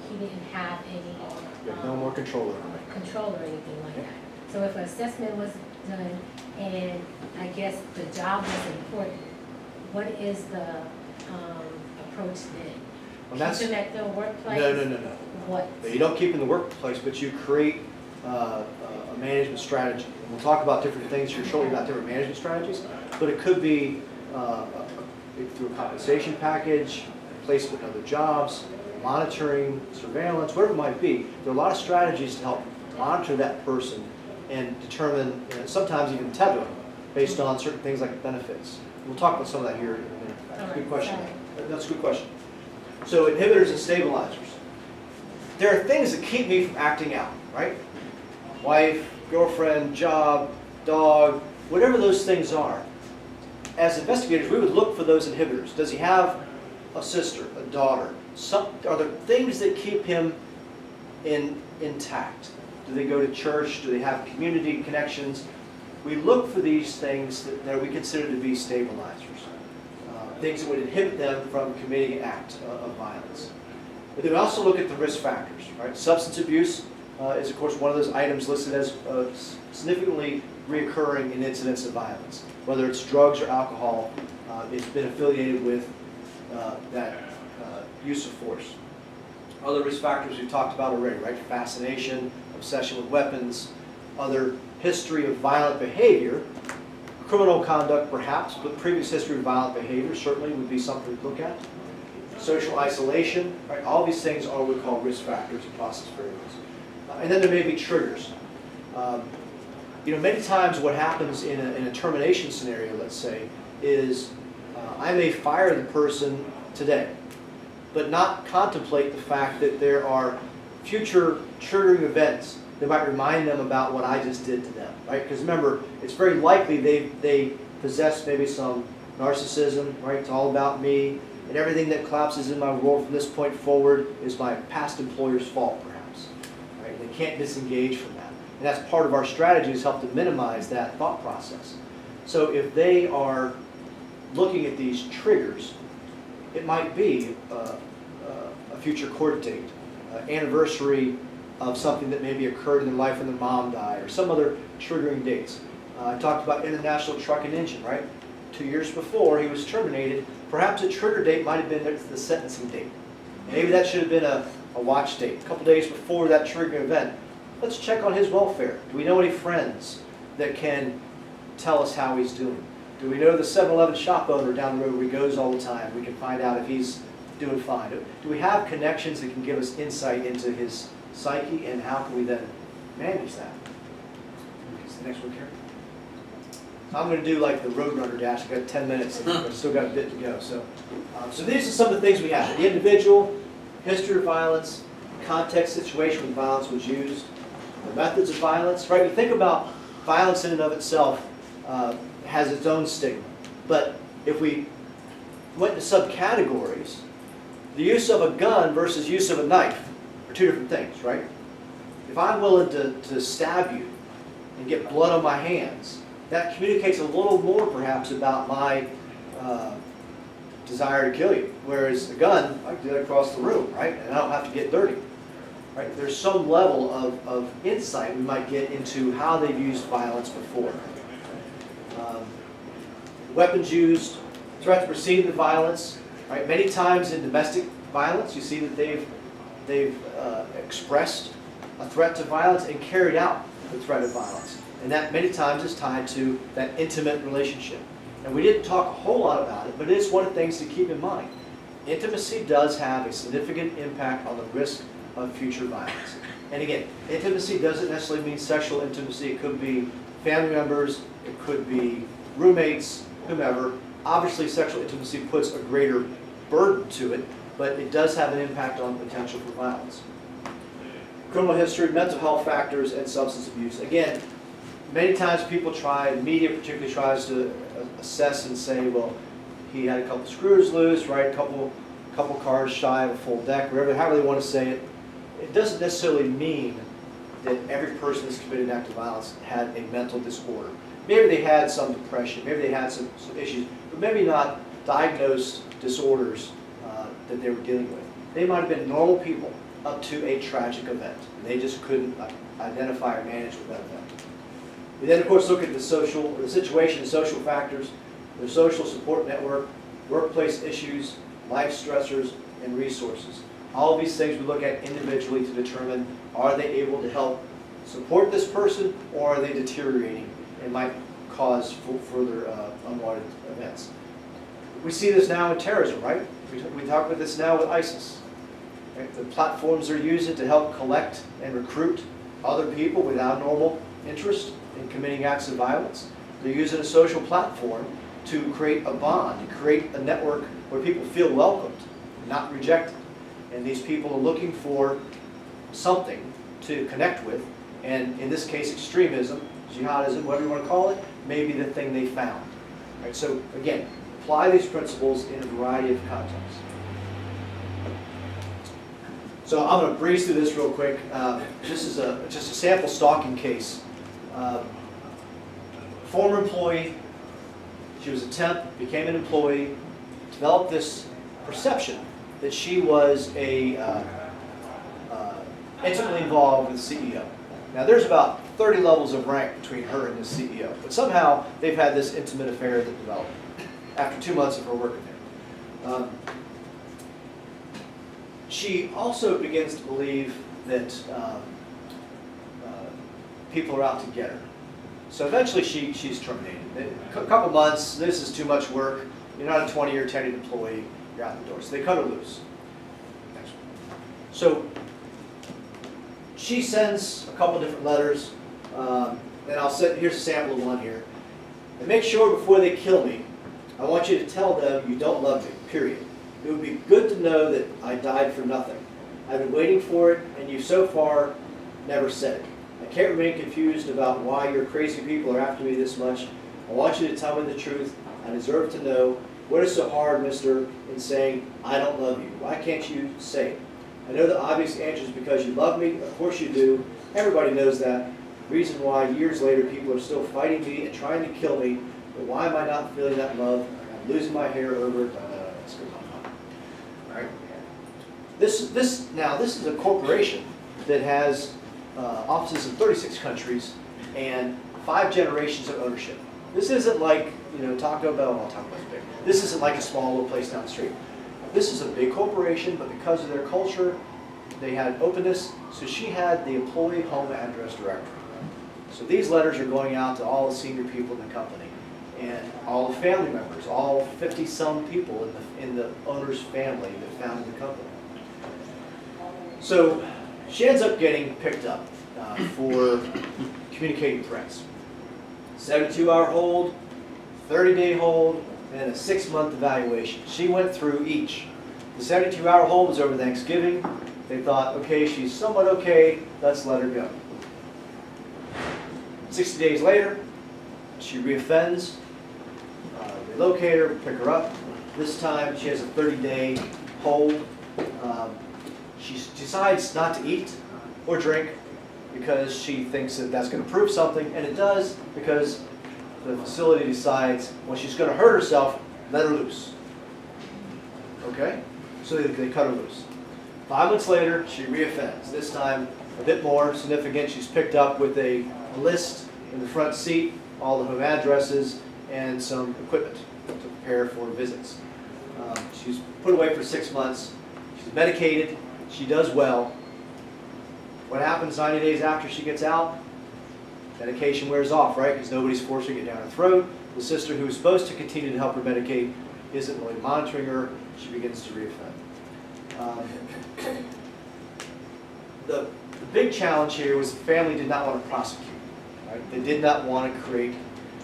he didn't have any No more control over it. control or anything like that. So if an assessment was done and I guess the job was important, what is the approach then? Well, that's- Keep him at the workplace? No. What? You don't keep in the workplace, but you create a management strategy. And we'll talk about different things here shortly about different management strategies, but it could be through a compensation package, placement in other jobs, monitoring, surveillance, whatever it might be. There are a lot of strategies to help monitor that person and determine, sometimes even tether them based on certain things like benefits. We'll talk about some of that here in a minute. That's a good question. That's a good question. So inhibitors and stabilizers. There are things that keep me from acting out, right? Wife, girlfriend, job, dog, whatever those things are. As investigators, we would look for those inhibitors. Does he have a sister, a daughter? Are there things that keep him intact? Do they go to church? Do they have community connections? We look for these things that we consider to be stabilizers. Things that would inhibit them from committing an act of violence. But then we also look at the risk factors, right? Substance abuse is, of course, one of those items listed as significantly reoccurring in incidents of violence. Whether it's drugs or alcohol, it's been affiliated with that use of force. Other risk factors we've talked about already, right? Fascination, obsession with weapons, other history of violent behavior, criminal conduct perhaps, but previous history of violent behavior certainly would be something to look at. Social isolation, right? All these things are what we call risk factors and process variables. And then there may be triggers. Many times what happens in a termination scenario, let's say, is I may fire the person today, but not contemplate the fact that there are future triggering events that might remind them about what I just did to them, right? Because remember, it's very likely they possess maybe some narcissism, right? It's all about me, and everything that collapses in my world from this point forward is my past employer's fault, perhaps, right? They can't disengage from that. And that's part of our strategy is help to minimize that thought process. So if they are looking at these triggers It might be a future court date, anniversary of something that maybe occurred in their life when their mom died, or some other triggering dates. I talked about International Truck and Engine, right? 2 years before he was terminated, perhaps a trigger date might have been the sentencing date. Maybe that should have been a watch date, a couple days before that triggering event. Let's check on his welfare. Do we know any friends that can tell us how he's doing? Do we know the 7-Eleven shop owner down the road where he goes all the time? We can find out if he's doing fine. Do we have connections that can give us insight into his psyche, and how can we then manage that? Is the next one, Karen? I'm going to do like the Roadrunner dash. I've got 10 minutes, and I've still got a bit to go. So these are some of the things we have. The individual, history of violence, context, situation when violence was used, the methods of violence. Right? We think about violence in and of itself has its own stigma. But if we went to subcategories, the use of a gun versus use of a knife are two different things, right? If I'm willing to stab you and get blood on my hands, that communicates a little more perhaps about my desire to kill you. Whereas a gun, I can do that across the room, right? And I don't have to get dirty. Right? There's some level of insight we might get into how they've used violence before. Weapons used, threat to proceed the violence. Right? Many times in domestic violence, you see that they've expressed a threat to violence and carried out the threat of violence. And that many times is tied to that intimate relationship. And we didn't talk a whole lot about it, but it is one of the things to keep in mind. Intimacy does have a significant impact on the risk of future violence. And again, intimacy doesn't necessarily mean sexual intimacy. It could be family members, it could be roommates, whomever. Obviously, sexual intimacy puts a greater burden to it, but it does have an impact on potential for violence. Criminal history, mental health factors, and substance abuse. Again, many times people media particularly tries to assess and say, well, he had a couple screws loose, right? A couple cars shy of a full deck, whatever, however they want to say it. It doesn't necessarily mean that every person that's committed an act of violence had a mental disorder. Maybe they had some depression, maybe they had some issues, but maybe not diagnosed disorders that they were dealing with. They might have been normal people up to a tragic event, and they just couldn't identify or manage with that event. We then, of course, look at the situation and social factors, their social support network, workplace issues, life stressors, and resources. All of these things we look at individually to determine, are they able to help support this person, or are they deteriorating and might cause further unwanted events. We see this now in terrorism, right? We talk about this now with ISIS. Right? The platforms they're using to help collect and recruit other people without normal interest in committing acts of violence. They're using a social platform to create a bond, to create a network where people feel welcomed, not rejected. And these people are looking for something to connect with, and in this case, extremism, jihadism, whatever you want to call it, may be the thing they found. Right? So again, apply these principles in a variety of contexts. So I'm going to breeze through this real quick. This is just a sample stalking case. Former employee, she was a temp, became an employee, developed this perception that she was intimately involved with the CEO. Now there's about 30 levels of rank between her and the CEO, but somehow they've had this intimate affair that developed after 2 months of her working there. She also begins to believe that people are out to get her. So eventually she's terminated. A couple months, this is too much work, you're not a 20-year tenured employee, you're out the door. So they cut her loose. Next one. So she sends a couple different letters, and here's a sample of one here. And make sure before they kill me, I want you to tell them you don't love me, period. It would be good to know that I died for nothing. I've been waiting for it, and you so far never said it. I can't remain confused about why your crazy people are after me this much. I want you to tell me the truth. I deserve to know. What is so hard, mister, in saying, I don't love you? Why can't you say it? I know the obvious answer is because you love me. Of course you do. Everybody knows that. The reason why years later people are still fighting me and trying to kill me. But why am I not feeling that love? I'm losing my hair over it. right? This is a corporation that has offices in 36 countries and 5 generations of ownership. This isn't like, Taco Bell, well, Taco Bell's big. This isn't like a small little place down the street. This is a big corporation, but because of their culture, they had openness, so she had the employee home address directory. So these letters are going out to all the senior people in the company and all the family members, all 50-some people in the owner's family that founded the company. So she ends up getting picked up for communicating threats. 72-hour hold, 30-day hold, and a 6-month evaluation. She went through each. The 72-hour hold was over Thanksgiving. They thought, okay, she's somewhat okay, let's let her go. 60 days later, she reoffends. They locate her, pick her up. This time, she has a 30-day hold. She decides not to eat or drink because she thinks that that's going to prove something, and it does because the facility decides, well, she's going to hurt herself, let her loose. Okay? So they cut her loose. 5 months later, she reoffends. This time, a bit more significant. She's picked up with a list in the front seat, all the home addresses, and some equipment to prepare for visits. She's put away for 6 months. She's medicated. She does well. What happens 90 days after she gets out? Medication wears off, right? Because nobody's forcing it down her throat. The sister who is supposed to continue to help her medicate isn't really monitoring her. She begins to reoffend. The big challenge here was the family did not want to prosecute. Right? They did not want to create,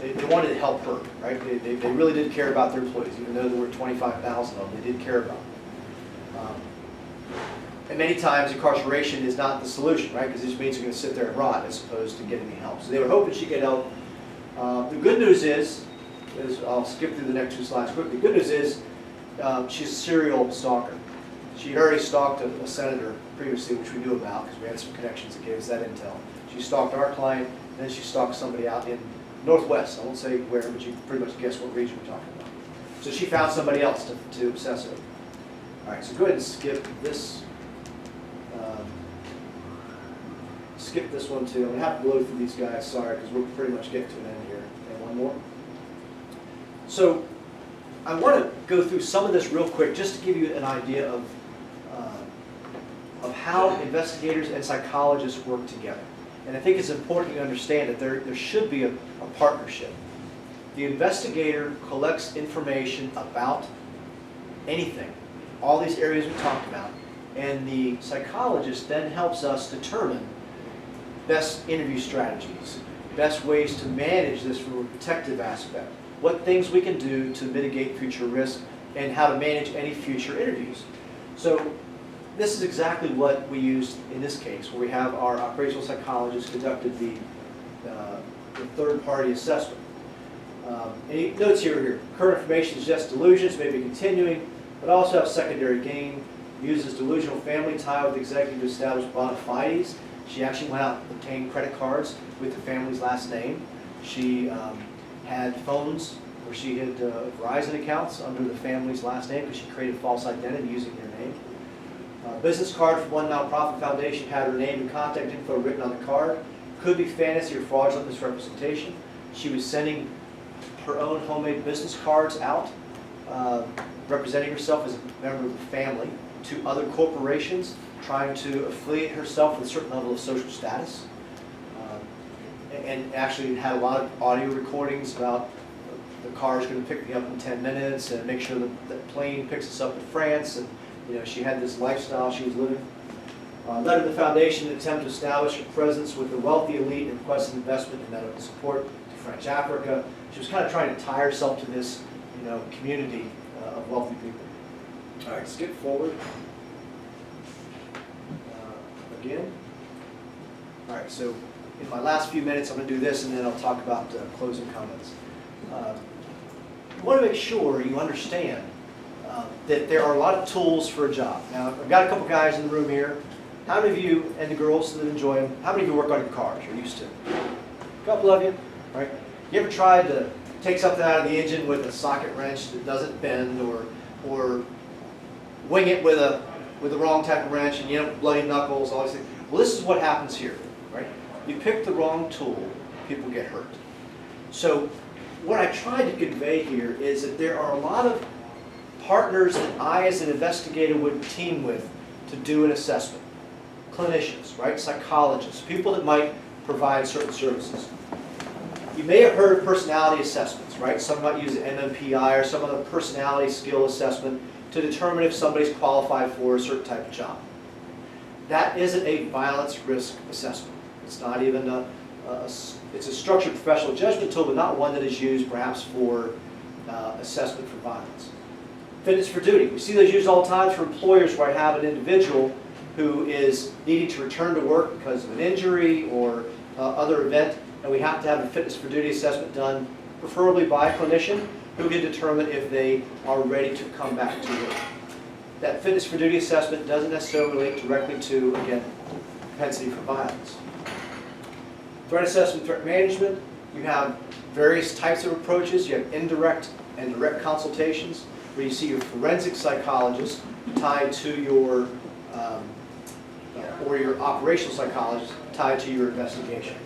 they wanted to help her. Right? They really did care about their employees, even though there were 25,000 of them, they did care about them. And many times incarceration is not the solution, right? Because it just means you're going to sit there and rot as opposed to getting any help. So they were hoping she'd get help. The good news is I'll skip through the next 2 slides quickly. The good news is she's a serial stalker. She had already stalked a senator previously, which we knew about because we had some connections that gave us that intel. She stalked our client, and then she stalked somebody out in Northwest. I won't say where, but you can pretty much guess what region we're talking about. So she found somebody else to obsess over. All right, so go ahead and skip this. Skip this one too. I'm going to have to blow through these guys, sorry, because we're pretty much getting to an end here. And one more. So I want to go through some of this real quick just to give you an idea of how investigators and psychologists work together. And I think it's important to understand that there should be a partnership. The investigator collects information about anything, all these areas we talked about, and the psychologist then helps us determine best interview strategies, best ways to manage this from a protective aspect, what things we can do to mitigate future risk, and how to manage any future interviews. So this is exactly what we used in this case, where we have our operational psychologist conducted the third-party assessment. Any notes here? Current information suggests delusions may be continuing, but also have secondary gain. Uses delusional family tie with the executive to establish bona fides. She actually went out and obtained credit cards with the family's last name. She had phones where she had Verizon accounts under the family's last name because she created false identity using their name. Business card from one nonprofit foundation had her name and contact info written on the card. Could be fantasy or fraudulent misrepresentation. She was sending her own homemade business cards out, representing herself as a member of the family to other corporations, trying to affiliate herself with a certain level of social status. And actually had a lot of audio recordings about the car's going to pick me up in 10 minutes and make sure that the plane picks us up in France. And she had this lifestyle she was living. Led to the foundation in attempt to establish a presence with the wealthy elite and requested investment in medical support to French Africa. She was kind of trying to tie herself to this community of wealthy people. All right, skip forward. Again. All right, so in my last few minutes, I'm going to do this, and then I'll talk about closing comments. You want to make sure you understand that there are a lot of tools for a job. Now, I've got a couple guys in the room here. How many of you, and the girls that enjoy them, how many of you work on your cars or used to? A couple of you, right? You ever tried to take something out of the engine with a socket wrench that doesn't bend, or wing it with the wrong type of wrench and you end up with bloody knuckles, all these things. Well, this is what happens here, right? You pick the wrong tool, people get hurt. So what I tried to convey here is that there are a lot of partners that I as an investigator would team with to do an assessment. Clinicians, right? Psychologists, people that might provide certain services. You may have heard of personality assessments, right? Some might use an MMPI or some other personality skill assessment to determine if somebody's qualified for a certain type of job. That isn't a violence risk assessment. It's not even it's a structured professional judgment tool, but not one that is used perhaps for assessment for violence. Fitness for duty. We see those used all the time for employers where I have an individual who is needing to return to work because of an injury or other event, and we have to have a fitness for duty assessment done, preferably by a clinician who can determine if they are ready to come back to work. That fitness for duty assessment doesn't necessarily relate directly to, again, propensity for violence. Threat assessment, threat management, you have various types of approaches. You have indirect and direct consultations, where you see your forensic psychologist tied to your, or your operational psychologist tied to your investigation.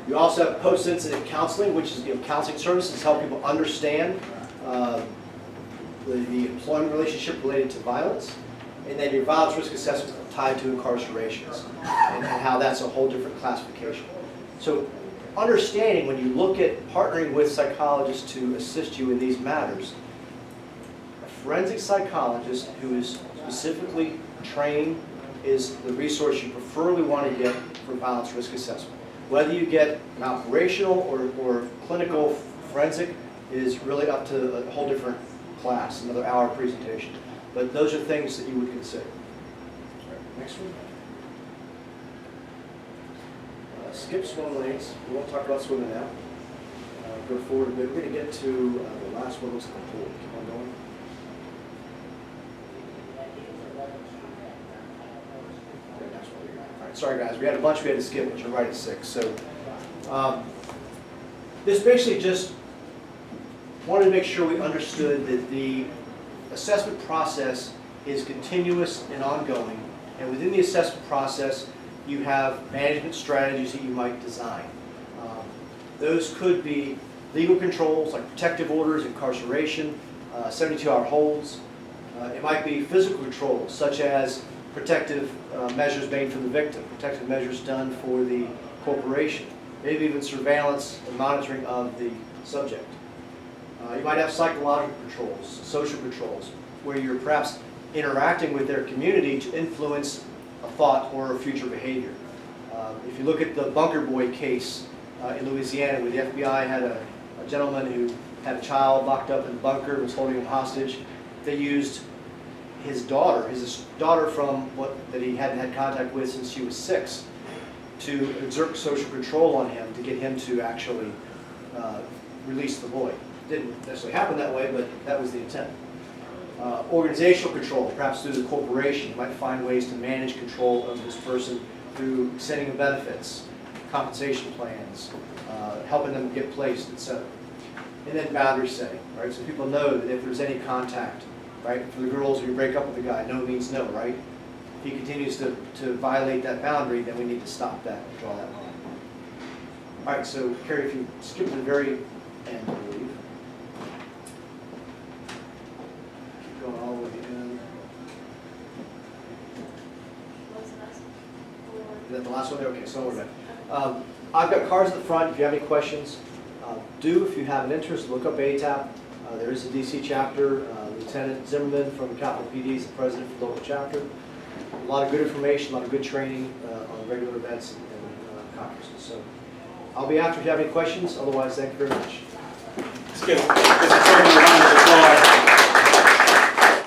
You also have post-incident counseling, which is counseling services to help people understand the employment relationship related to violence. And then your violence risk assessment tied to incarcerations and how that's a whole different classification. So understanding when you look at partnering with psychologists to assist you in these matters, a forensic psychologist who is specifically trained is the resource you preferably want to get for violence risk assessment. Whether you get an operational or clinical forensic is really up to a whole different class, another hour presentation. But those are things that you would consider. All right, next one. Skip swim lanes. We won't talk about swimming now. Go forward a bit. We're going to get to the last one. Looks like a pool. Keep on going. Okay, next one. All right, sorry guys. We had a bunch we had to skip, but you're right at 6. So this basically just wanted to make sure we understood that the assessment process is continuous and ongoing. And within the assessment process, you have management strategies that you might design. Those could be legal controls like protective orders, incarceration, 72-hour holds. It might be physical controls such as protective measures made for the victim, protective measures done for the corporation, maybe even surveillance and monitoring of the subject. You might have psychological controls, social controls, where you're perhaps interacting with their community to influence a thought or a future behavior. If you look at the Bunker Boy case in Louisiana, where the FBI had a gentleman who had a child locked up in the bunker, was holding him hostage, they used his daughter from that he hadn't had contact with since she was 6, to exert social control on him to get him to actually release the boy. Didn't necessarily happen that way, but that was the intent. Organizational control, perhaps through the corporation. You might find ways to manage control of this person through sending them benefits, compensation plans, helping them get placed, etc. And then boundary setting, right? So people know that if there's any contact, right? For the girls, if you break up with the guy, no means no, right? If he continues to violate that boundary, then we need to stop that and draw that line. All right, so Carrie, if you skip to the very end, I believe. Going all the way to the end. What was the last one? Is that the last one? Okay, so we're done. I've got cards at the front. If you have any questions, if you have an interest, look up ATAP. There is a DC chapter. Lieutenant Zimmerman from Capitol PD is the president for the local chapter. A lot of good information, a lot of good training on regular events and conferences. So I'll be after if you have any questions. Otherwise, thank you very much. Skip. Mr. Chairman,